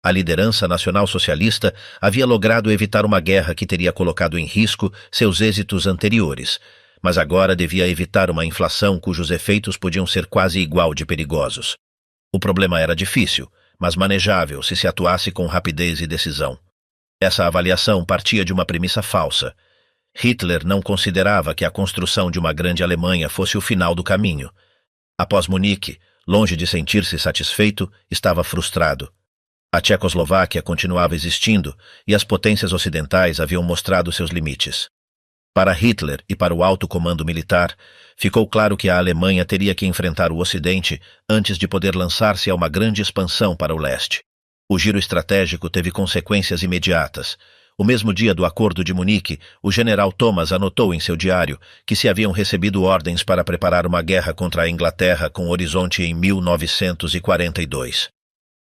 A: A liderança nacional-socialista havia logrado evitar uma guerra que teria colocado em risco seus êxitos anteriores, mas agora devia evitar uma inflação cujos efeitos podiam ser quase igual de perigosos. O problema era difícil, mas manejável se atuasse com rapidez e decisão. Essa avaliação partia de uma premissa falsa. Hitler não considerava que a construção de uma grande Alemanha fosse o final do caminho. Após Munique, longe de sentir-se satisfeito, estava frustrado. A Tchecoslováquia continuava existindo e as potências ocidentais haviam mostrado seus limites. Para Hitler e para o alto comando militar, ficou claro que a Alemanha teria que enfrentar o Ocidente antes de poder lançar-se a uma grande expansão para o leste. O giro estratégico teve consequências imediatas. O mesmo dia do Acordo de Munique, o general Thomas anotou em seu diário que se haviam recebido ordens para preparar uma guerra contra a Inglaterra com horizonte em 1942.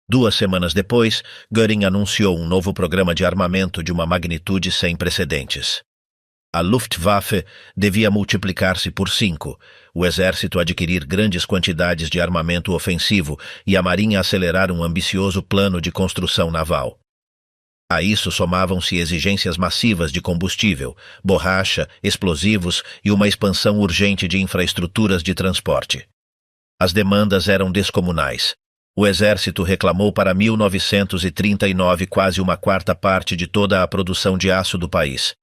A: 2 semanas depois, Göring anunciou um novo programa de armamento de uma magnitude sem precedentes. A Luftwaffe devia multiplicar-se por 5, o exército adquirir grandes quantidades de armamento ofensivo e a marinha acelerar um ambicioso plano de construção naval. A isso somavam-se exigências massivas de combustível, borracha, explosivos e uma expansão urgente de infraestruturas de transporte. As demandas eram descomunais. O exército reclamou para 1939 quase 1/4 parte de toda a produção de aço do país.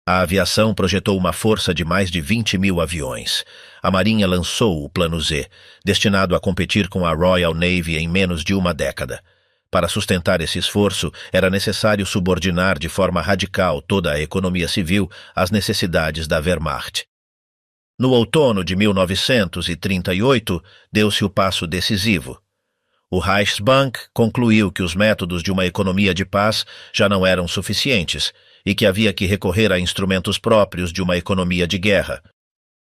A: A aviação projetou uma força de mais de 20.000 aviões. A Marinha lançou o Plano Z, destinado a competir com a Royal Navy em menos de uma década. Para sustentar esse esforço, era necessário subordinar de forma radical toda a economia civil às necessidades da Wehrmacht. No outono de 1938, deu-se o passo decisivo. O Reichsbank concluiu que os métodos de uma economia de paz já não eram suficientes e que havia que recorrer a instrumentos próprios de uma economia de guerra.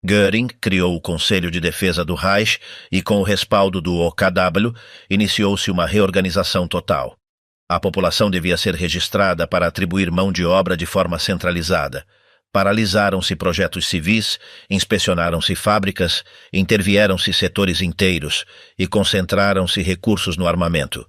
A: Göring criou o Conselho de Defesa do Reich e, com o respaldo do OKW, iniciou-se uma reorganização total. A população devia ser registrada para atribuir mão de obra de forma centralizada. Paralisaram-se projetos civis, inspecionaram-se fábricas, intervieram-se setores inteiros e concentraram-se recursos no armamento.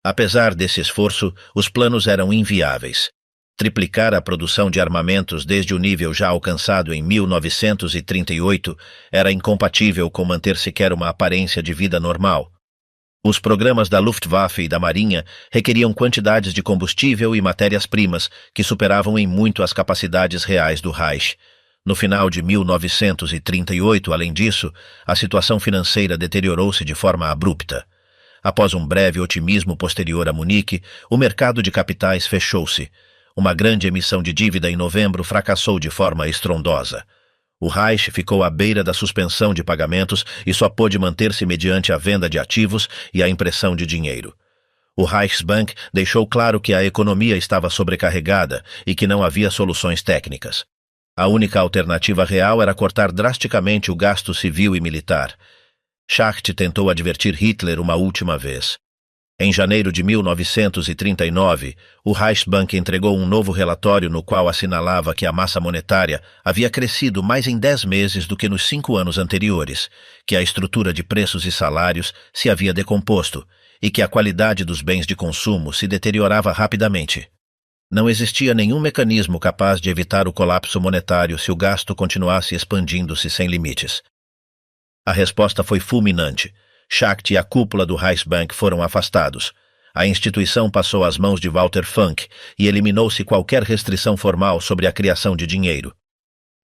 A: Apesar desse esforço, os planos eram inviáveis. Triplicar a produção de armamentos desde o nível já alcançado em 1938 era incompatível com manter sequer uma aparência de vida normal. Os programas da Luftwaffe e da Marinha requeriam quantidades de combustível e matérias-primas que superavam em muito as capacidades reais do Reich. No final de 1938, além disso, a situação financeira deteriorou-se de forma abrupta. Após um breve otimismo posterior a Munique, o mercado de capitais fechou-se. Uma grande emissão de dívida em novembro fracassou de forma estrondosa. O Reich ficou à beira da suspensão de pagamentos e só pôde manter-se mediante a venda de ativos e a impressão de dinheiro. O Reichsbank deixou claro que a economia estava sobrecarregada e que não havia soluções técnicas. A única alternativa real era cortar drasticamente o gasto civil e militar. Schacht tentou advertir Hitler uma última vez. Em janeiro de 1939, o Reichsbank entregou um novo relatório no qual assinalava que a massa monetária havia crescido mais em 10 meses do que nos 5 anos anteriores, que a estrutura de preços e salários se havia decomposto e que a qualidade dos bens de consumo se deteriorava rapidamente. Não existia nenhum mecanismo capaz de evitar o colapso monetário se o gasto continuasse expandindo-se sem limites. A resposta foi fulminante. Schacht e a cúpula do Reichsbank foram afastados. A instituição passou às mãos de Walter Funk e eliminou-se qualquer restrição formal sobre a criação de dinheiro.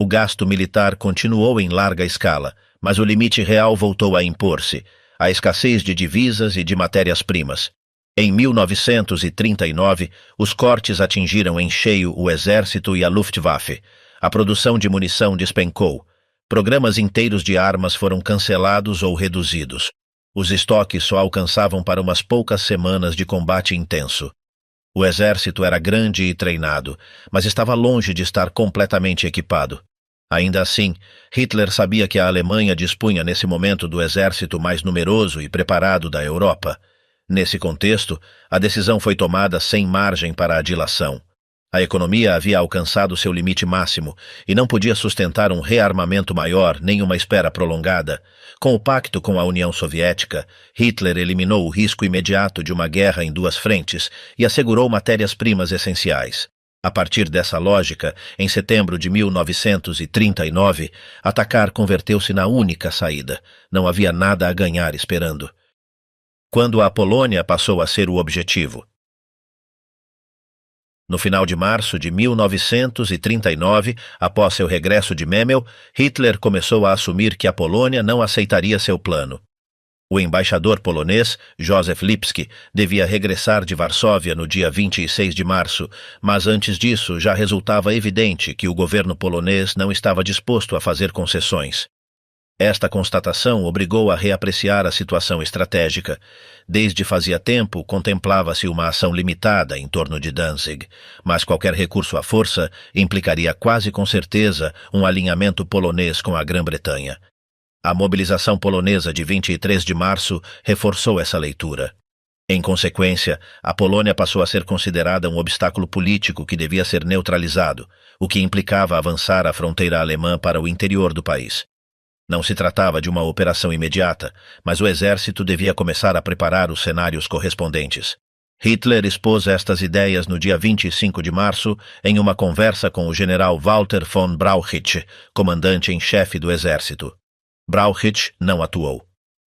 A: O gasto militar continuou em larga escala, mas o limite real voltou a impor-se, a escassez de divisas e de matérias-primas. Em 1939, os cortes atingiram em cheio o exército e a Luftwaffe. A produção de munição despencou. Programas inteiros de armas foram cancelados ou reduzidos. Os estoques só alcançavam para umas poucas semanas de combate intenso. O exército era grande e treinado, mas estava longe de estar completamente equipado. Ainda assim, Hitler sabia que a Alemanha dispunha nesse momento do exército mais numeroso e preparado da Europa. Nesse contexto, a decisão foi tomada sem margem para a dilação. A economia havia alcançado seu limite máximo e não podia sustentar um rearmamento maior nem uma espera prolongada. Com o pacto com a União Soviética, Hitler eliminou o risco imediato de uma guerra em 2 frentes e assegurou matérias-primas essenciais. A partir dessa lógica, em setembro de 1939, atacar converteu-se na única saída. Não havia nada a ganhar esperando. Quando a Polônia passou a ser o objetivo. No final de março de 1939, após seu regresso de Memel, Hitler começou a assumir que a Polônia não aceitaria seu plano. O embaixador polonês, Józef Lipski, devia regressar de Varsóvia no dia 26 de março, mas antes disso já resultava evidente que o governo polonês não estava disposto a fazer concessões. Esta constatação obrigou a reapreciar a situação estratégica. Desde fazia tempo, contemplava-se uma ação limitada em torno de Danzig, mas qualquer recurso à força implicaria quase com certeza um alinhamento polonês com a Grã-Bretanha. A mobilização polonesa de 23 de março reforçou essa leitura. Em consequência, a Polônia passou a ser considerada um obstáculo político que devia ser neutralizado, o que implicava avançar a fronteira alemã para o interior do país. Não se tratava de uma operação imediata, mas o exército devia começar a preparar os cenários correspondentes. Hitler expôs estas ideias no dia 25 de março em uma conversa com o general Walter von Brauchitsch, comandante em chefe do exército. Brauchitsch não atuou.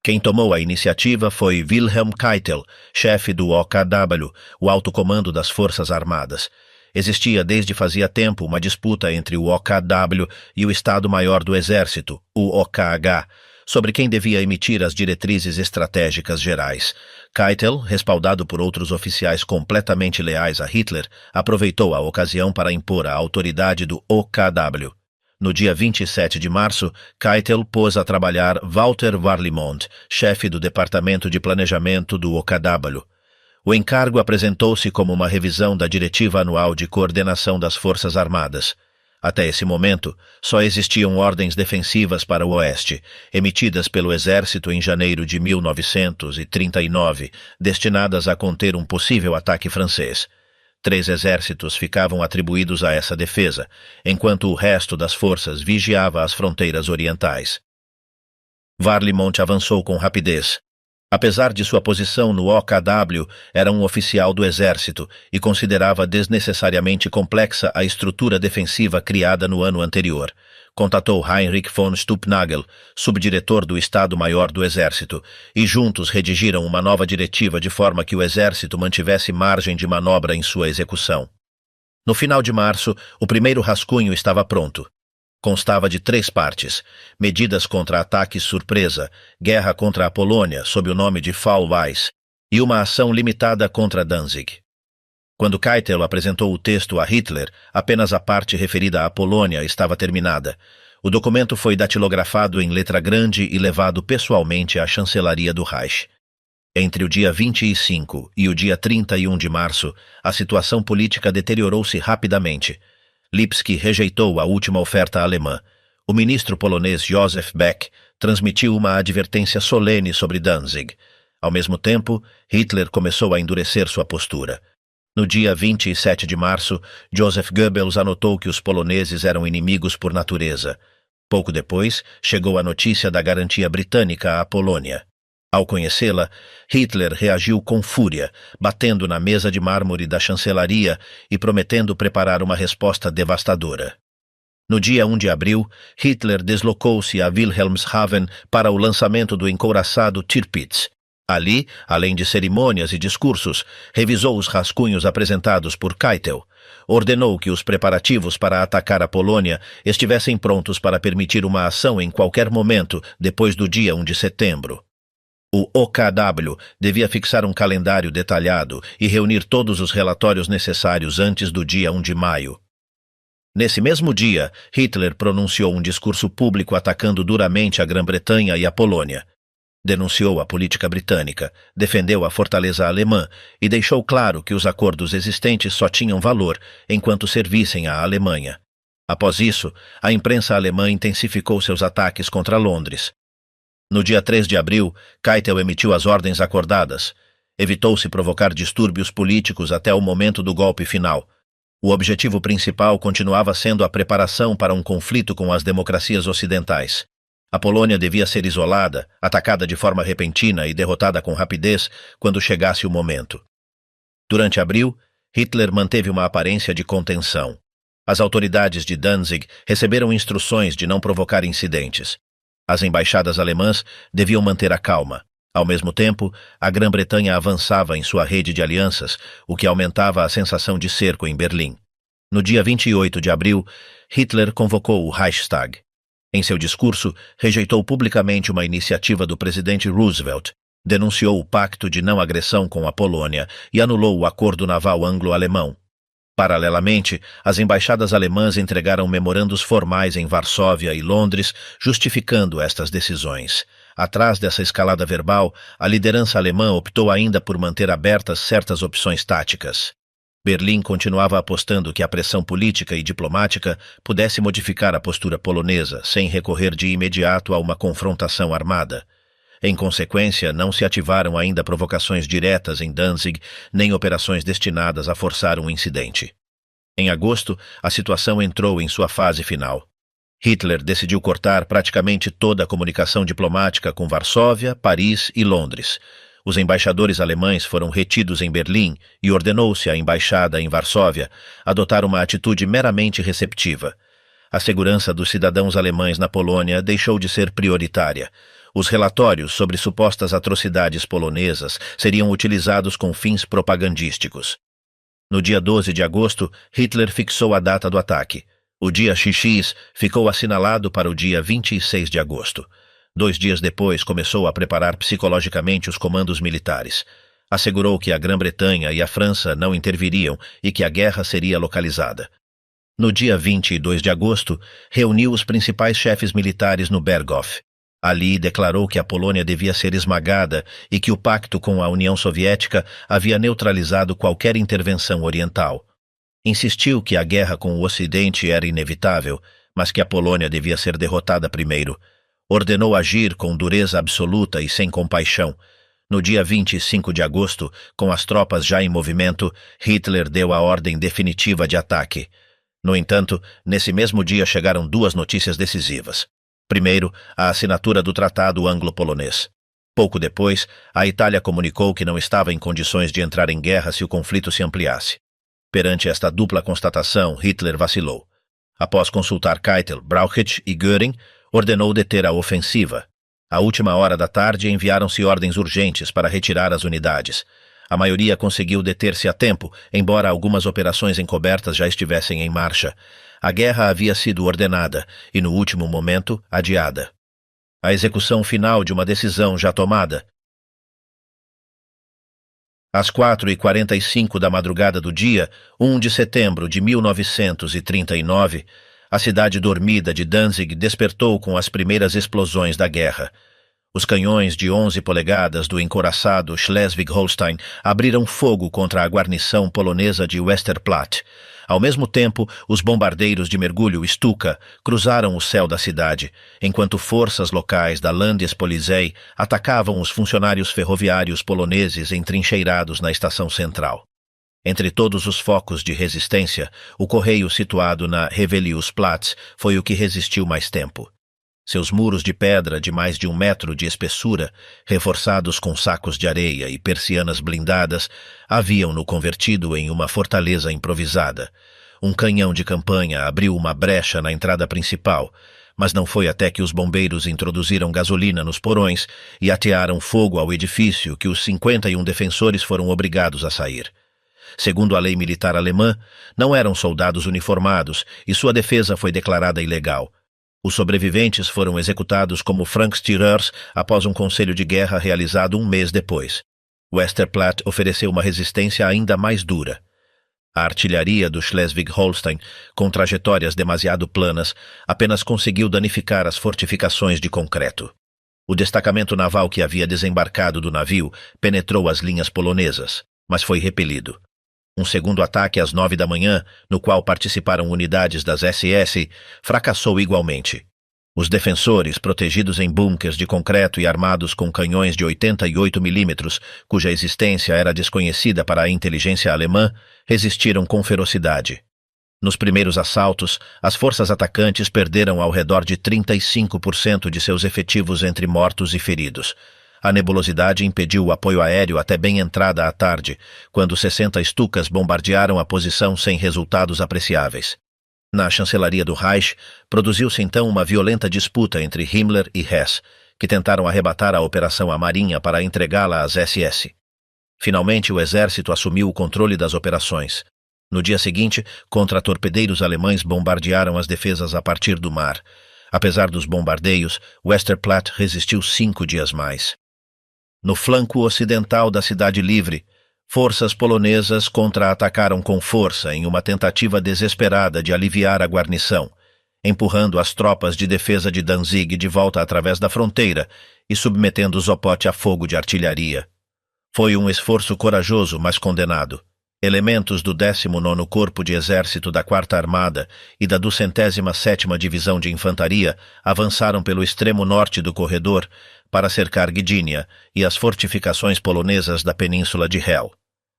A: Quem tomou a iniciativa foi Wilhelm Keitel, chefe do OKW, o Alto Comando das Forças Armadas. Existia desde fazia tempo uma disputa entre o OKW e o Estado-Maior do Exército, o OKH, sobre quem devia emitir as diretrizes estratégicas gerais. Keitel, respaldado por outros oficiais completamente leais a Hitler, aproveitou a ocasião para impor a autoridade do OKW. No dia 27 de março, Keitel pôs a trabalhar Walter Warlimont, chefe do Departamento de Planejamento do OKW. O encargo apresentou-se como uma revisão da Diretiva Anual de Coordenação das Forças Armadas. Até esse momento, só existiam ordens defensivas para o Oeste, emitidas pelo Exército em janeiro de 1939, destinadas a conter um possível ataque francês. 3 exércitos ficavam atribuídos a essa defesa, enquanto o resto das forças vigiava as fronteiras orientais. Warlimont avançou com rapidez. Apesar de sua posição no OKW, era um oficial do exército e considerava desnecessariamente complexa a estrutura defensiva criada no ano anterior. Contatou Heinrich von Stupnagel, subdiretor do Estado-Maior do Exército, e juntos redigiram uma nova diretiva de forma que o Exército mantivesse margem de manobra em sua execução. No final de março, o primeiro rascunho estava pronto. Constava de 3 partes: medidas contra ataques surpresa, guerra contra a Polônia sob o nome de Fall Weiss e uma ação limitada contra Danzig. Quando Keitel apresentou o texto a Hitler, apenas a parte referida à Polônia estava terminada. O documento foi datilografado em letra grande e levado pessoalmente à chancelaria do Reich. Entre o dia 25 e o dia 31 de março, a situação política deteriorou-se rapidamente. Lipski rejeitou a última oferta alemã. O ministro polonês Josef Beck transmitiu uma advertência solene sobre Danzig. Ao mesmo tempo, Hitler começou a endurecer sua postura. No dia 27 de março, Joseph Goebbels anotou que os poloneses eram inimigos por natureza. Pouco depois, chegou a notícia da garantia britânica à Polônia. Ao conhecê-la, Hitler reagiu com fúria, batendo na mesa de mármore da chancelaria e prometendo preparar uma resposta devastadora. No dia 1 de abril, Hitler deslocou-se a Wilhelmshaven para o lançamento do encouraçado Tirpitz. Ali, além de cerimônias e discursos, revisou os rascunhos apresentados por Keitel. Ordenou que os preparativos para atacar a Polônia estivessem prontos para permitir uma ação em qualquer momento depois do dia 1 de setembro. O OKW devia fixar um calendário detalhado e reunir todos os relatórios necessários antes do dia 1 de maio. Nesse mesmo dia, Hitler pronunciou um discurso público atacando duramente a Grã-Bretanha e a Polônia. Denunciou a política britânica, defendeu a fortaleza alemã e deixou claro que os acordos existentes só tinham valor enquanto servissem à Alemanha. Após isso, a imprensa alemã intensificou seus ataques contra Londres. No dia 3 de abril, Keitel emitiu as ordens acordadas. Evitou-se provocar distúrbios políticos até o momento do golpe final. O objetivo principal continuava sendo a preparação para um conflito com as democracias ocidentais. A Polônia devia ser isolada, atacada de forma repentina e derrotada com rapidez quando chegasse o momento. Durante abril, Hitler manteve uma aparência de contenção. As autoridades de Danzig receberam instruções de não provocar incidentes. As embaixadas alemãs deviam manter a calma. Ao mesmo tempo, a Grã-Bretanha avançava em sua rede de alianças, o que aumentava a sensação de cerco em Berlim. No dia 28 de abril, Hitler convocou o Reichstag. Em seu discurso, rejeitou publicamente uma iniciativa do presidente Roosevelt, denunciou o pacto de não agressão com a Polônia e anulou o acordo naval anglo-alemão. Paralelamente, as embaixadas alemãs entregaram memorandos formais em Varsóvia e Londres, justificando estas decisões. Atrás dessa escalada verbal, a liderança alemã optou ainda por manter abertas certas opções táticas. Berlim continuava apostando que a pressão política e diplomática pudesse modificar a postura polonesa, sem recorrer de imediato a uma confrontação armada. Em consequência, não se ativaram ainda provocações diretas em Danzig, nem operações destinadas a forçar um incidente. Em agosto, a situação entrou em sua fase final. Hitler decidiu cortar praticamente toda a comunicação diplomática com Varsóvia, Paris e Londres. Os embaixadores alemães foram retidos em Berlim e ordenou-se à embaixada em Varsóvia adotar uma atitude meramente receptiva. A segurança dos cidadãos alemães na Polônia deixou de ser prioritária. Os relatórios sobre supostas atrocidades polonesas seriam utilizados com fins propagandísticos. No dia 12 de agosto, Hitler fixou a data do ataque. O dia XX ficou assinalado para o dia 26 de agosto. 2 dias depois, começou a preparar psicologicamente os comandos militares. Assegurou que a Grã-Bretanha e a França não interviriam e que a guerra seria localizada. No dia 22 de agosto, reuniu os principais chefes militares no Berghof. Ali declarou que a Polônia devia ser esmagada e que o pacto com a União Soviética havia neutralizado qualquer intervenção oriental. Insistiu que a guerra com o Ocidente era inevitável, mas que a Polônia devia ser derrotada primeiro. Ordenou agir com dureza absoluta e sem compaixão. No dia 25 de agosto, com as tropas já em movimento, Hitler deu a ordem definitiva de ataque. No entanto, nesse mesmo dia chegaram 2 notícias decisivas. Primeiro, a assinatura do Tratado Anglo-Polonês. Pouco depois, a Itália comunicou que não estava em condições de entrar em guerra se o conflito se ampliasse. Perante esta dupla constatação, Hitler vacilou. Após consultar Keitel, Brauchitsch e Göring, ordenou deter a ofensiva. À última hora da tarde, enviaram-se ordens urgentes para retirar as unidades. A maioria conseguiu deter-se a tempo, embora algumas operações encobertas já estivessem em marcha. A guerra havia sido ordenada e, no último momento, adiada. A execução final de uma decisão já tomada. Às 4h45 da madrugada do dia 1 de setembro de 1939, a cidade dormida de Danzig despertou com as primeiras explosões da guerra. Os canhões de 11 polegadas do encouraçado Schleswig-Holstein abriram fogo contra a guarnição polonesa de Westerplatte. Ao mesmo tempo, os bombardeiros de mergulho Stuka cruzaram o céu da cidade, enquanto forças locais da Landespolizei atacavam os funcionários ferroviários poloneses entrincheirados na estação central. Entre todos os focos de resistência, o correio situado na Heveliusplatz foi o que resistiu mais tempo. Seus muros de pedra de mais de 1 metro de espessura, reforçados com sacos de areia e persianas blindadas, haviam-no convertido em uma fortaleza improvisada. Um canhão de campanha abriu uma brecha na entrada principal, mas não foi até que os bombeiros introduziram gasolina nos porões e atearam fogo ao edifício que os 51 defensores foram obrigados a sair. Segundo a lei militar alemã, não eram soldados uniformados e sua defesa foi declarada ilegal. Os sobreviventes foram executados como Frankstirers após um conselho de guerra realizado 1 mês depois. Westerplatte ofereceu uma resistência ainda mais dura. A artilharia do Schleswig-Holstein, com trajetórias demasiado planas, apenas conseguiu danificar as fortificações de concreto. O destacamento naval que havia desembarcado do navio penetrou as linhas polonesas, mas foi repelido. Um segundo ataque às 9 da manhã, no qual participaram unidades das SS, fracassou igualmente. Os defensores, protegidos em bunkers de concreto e armados com canhões de 88 milímetros, cuja existência era desconhecida para a inteligência alemã, resistiram com ferocidade. Nos primeiros assaltos, as forças atacantes perderam ao redor de 35% de seus efetivos entre mortos e feridos. A nebulosidade impediu o apoio aéreo até bem entrada à tarde, quando 60 Stukas bombardearam a posição sem resultados apreciáveis. Na chancelaria do Reich, produziu-se então uma violenta disputa entre Himmler e Hess, que tentaram arrebatar a operação à Marinha para entregá-la às SS. Finalmente, o exército assumiu o controle das operações. No dia seguinte, contra-torpedeiros alemães bombardearam as defesas a partir do mar. Apesar dos bombardeios, Westerplatte resistiu 5 dias mais. No flanco ocidental da Cidade Livre, forças polonesas contra-atacaram com força em uma tentativa desesperada de aliviar a guarnição, empurrando as tropas de defesa de Danzig de volta através da fronteira e submetendo Sopot a fogo de artilharia. Foi um esforço corajoso, mas condenado. Elementos do 19º Corpo de Exército da 4ª Armada e da 207ª Divisão de Infantaria avançaram pelo extremo norte do corredor para cercar Gdynia e as fortificações polonesas da península de Hel.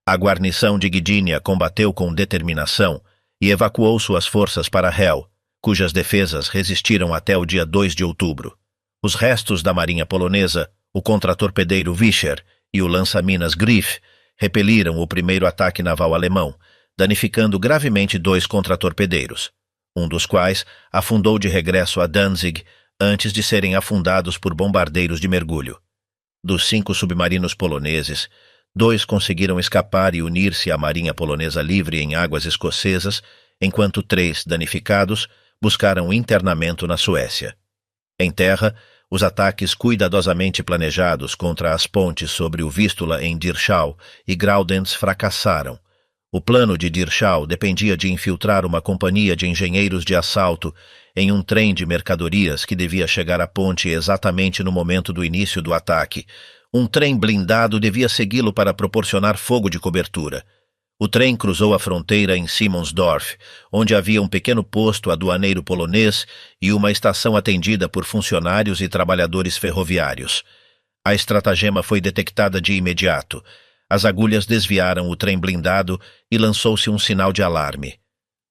A: A guarnição de Gdynia combateu com determinação e evacuou suas forças para Hel, cujas defesas resistiram até o dia 2 de outubro. Os restos da marinha polonesa, o contratorpedeiro Visscher e o lança-minas Griff, repeliram o primeiro ataque naval alemão, danificando gravemente 2 contratorpedeiros, um dos quais afundou de regresso a Danzig antes de serem afundados por bombardeiros de mergulho. Dos 5 submarinos poloneses, 2 conseguiram escapar e unir-se à marinha polonesa livre em águas escocesas, enquanto 3 danificados buscaram internamento na Suécia. Em terra, os ataques cuidadosamente planejados contra as pontes sobre o Vístula em Dirschau e Graudenz fracassaram. O plano de Dirschau dependia de infiltrar uma companhia de engenheiros de assalto em um trem de mercadorias que devia chegar à ponte exatamente no momento do início do ataque. Um trem blindado devia segui-lo para proporcionar fogo de cobertura. O trem cruzou a fronteira em Simonsdorf, onde havia um pequeno posto aduaneiro polonês e uma estação atendida por funcionários e trabalhadores ferroviários. A estratagema foi detectada de imediato. As agulhas desviaram o trem blindado e lançou-se um sinal de alarme.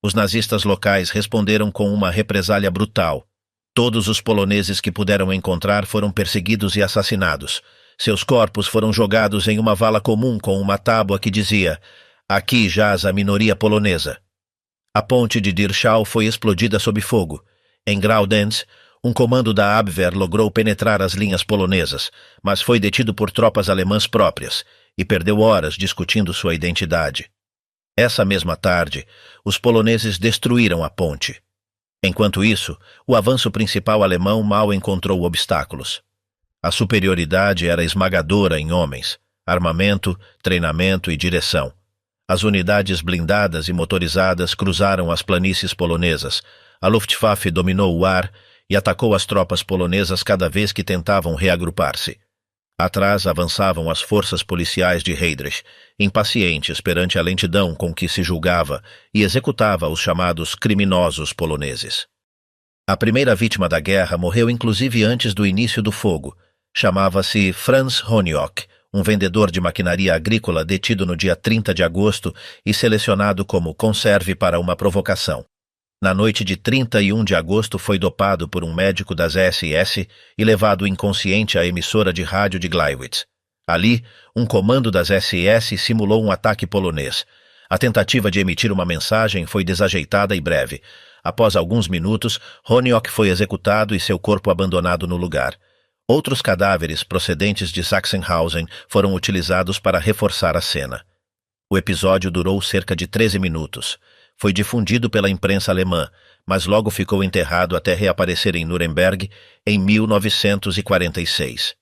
A: Os nazistas locais responderam com uma represália brutal. Todos os poloneses que puderam encontrar foram perseguidos e assassinados. Seus corpos foram jogados em uma vala comum com uma tábua que dizia: "Aqui jaz a minoria polonesa." A ponte de Dirschau foi explodida sob fogo. Em Graudenz, um comando da Abwehr logrou penetrar as linhas polonesas, mas foi detido por tropas alemãs próprias e perdeu horas discutindo sua identidade. Essa mesma tarde, os poloneses destruíram a ponte. Enquanto isso, o avanço principal alemão mal encontrou obstáculos. A superioridade era esmagadora em homens, armamento, treinamento e direção. As unidades blindadas e motorizadas cruzaram as planícies polonesas, a Luftwaffe dominou o ar e atacou as tropas polonesas cada vez que tentavam reagrupar-se. Atrás avançavam as forças policiais de Heydrich, impacientes perante a lentidão com que se julgava e executava os chamados criminosos poloneses. A primeira vítima da guerra morreu inclusive antes do início do fogo. Chamava-se Franz Honiok, um vendedor de maquinaria agrícola detido no dia 30 de agosto e selecionado como conserve para uma provocação. Na noite de 31 de agosto foi dopado por um médico das SS e levado inconsciente à emissora de rádio de Gleiwitz. Ali, um comando das SS simulou um ataque polonês. A tentativa de emitir uma mensagem foi desajeitada e breve. Após alguns minutos, Honiok foi executado e seu corpo abandonado no lugar. Outros cadáveres procedentes de Sachsenhausen foram utilizados para reforçar a cena. O episódio durou cerca de 13 minutos. Foi difundido pela imprensa alemã, mas logo ficou enterrado até reaparecer em Nuremberg em 1946.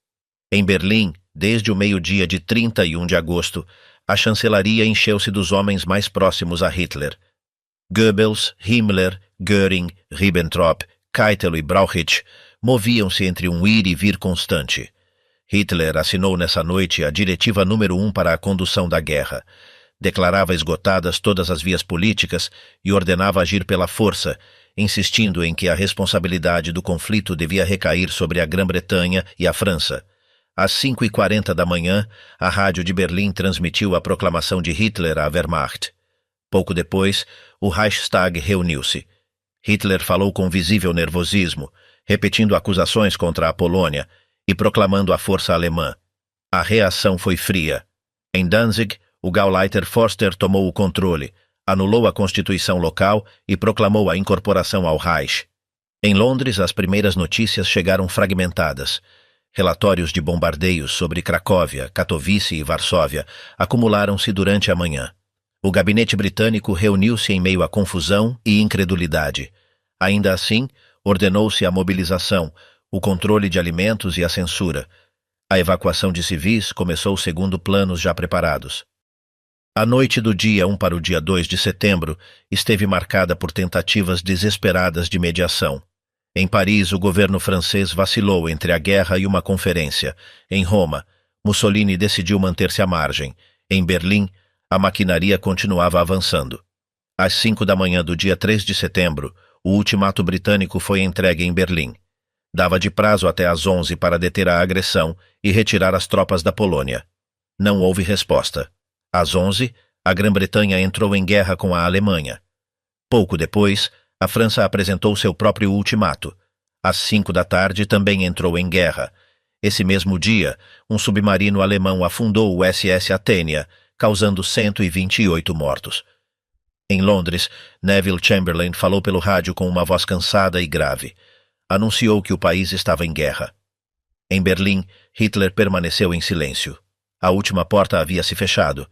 A: Em Berlim, desde o meio-dia de 31 de agosto, a chancelaria encheu-se dos homens mais próximos a Hitler. Goebbels, Himmler, Göring, Ribbentrop, Keitel e Brauchitsch moviam-se entre um ir e vir constante. Hitler assinou nessa noite a diretiva número 1 para a condução da guerra. Declarava esgotadas todas as vias políticas e ordenava agir pela força, insistindo em que a responsabilidade do conflito devia recair sobre a Grã-Bretanha e a França. Às 5h40 da manhã, a rádio de Berlim transmitiu a proclamação de Hitler à Wehrmacht. Pouco depois, o Reichstag reuniu-se. Hitler falou com visível nervosismo, repetindo acusações contra a Polônia e proclamando a força alemã. A reação foi fria. Em Danzig, o Gauleiter Forster tomou o controle, anulou a constituição local e proclamou a incorporação ao Reich. Em Londres, as primeiras notícias chegaram fragmentadas. Relatórios de bombardeios sobre Cracóvia, Katowice e Varsóvia acumularam-se durante a manhã. O gabinete britânico reuniu-se em meio à confusão e incredulidade. Ainda assim, ordenou-se a mobilização, o controle de alimentos e a censura. A evacuação de civis começou segundo planos já preparados. A noite do dia 1 para o dia 2 de setembro esteve marcada por tentativas desesperadas de mediação. Em Paris, o governo francês vacilou entre a guerra e uma conferência. Em Roma, Mussolini decidiu manter-se à margem. Em Berlim, a maquinaria continuava avançando. Às 5 da manhã do dia 3 de setembro, o ultimato britânico foi entregue em Berlim. Dava de prazo até às 11 para deter a agressão e retirar as tropas da Polônia. Não houve resposta. Às 11, a Grã-Bretanha entrou em guerra com a Alemanha. Pouco depois, a França apresentou seu próprio ultimato. Às 5 da tarde também entrou em guerra. Esse mesmo dia, um submarino alemão afundou o SS Athenia, causando 128 mortos. Em Londres, Neville Chamberlain falou pelo rádio com uma voz cansada e grave. Anunciou que o país estava em guerra. Em Berlim, Hitler permaneceu em silêncio. A última porta havia se fechado.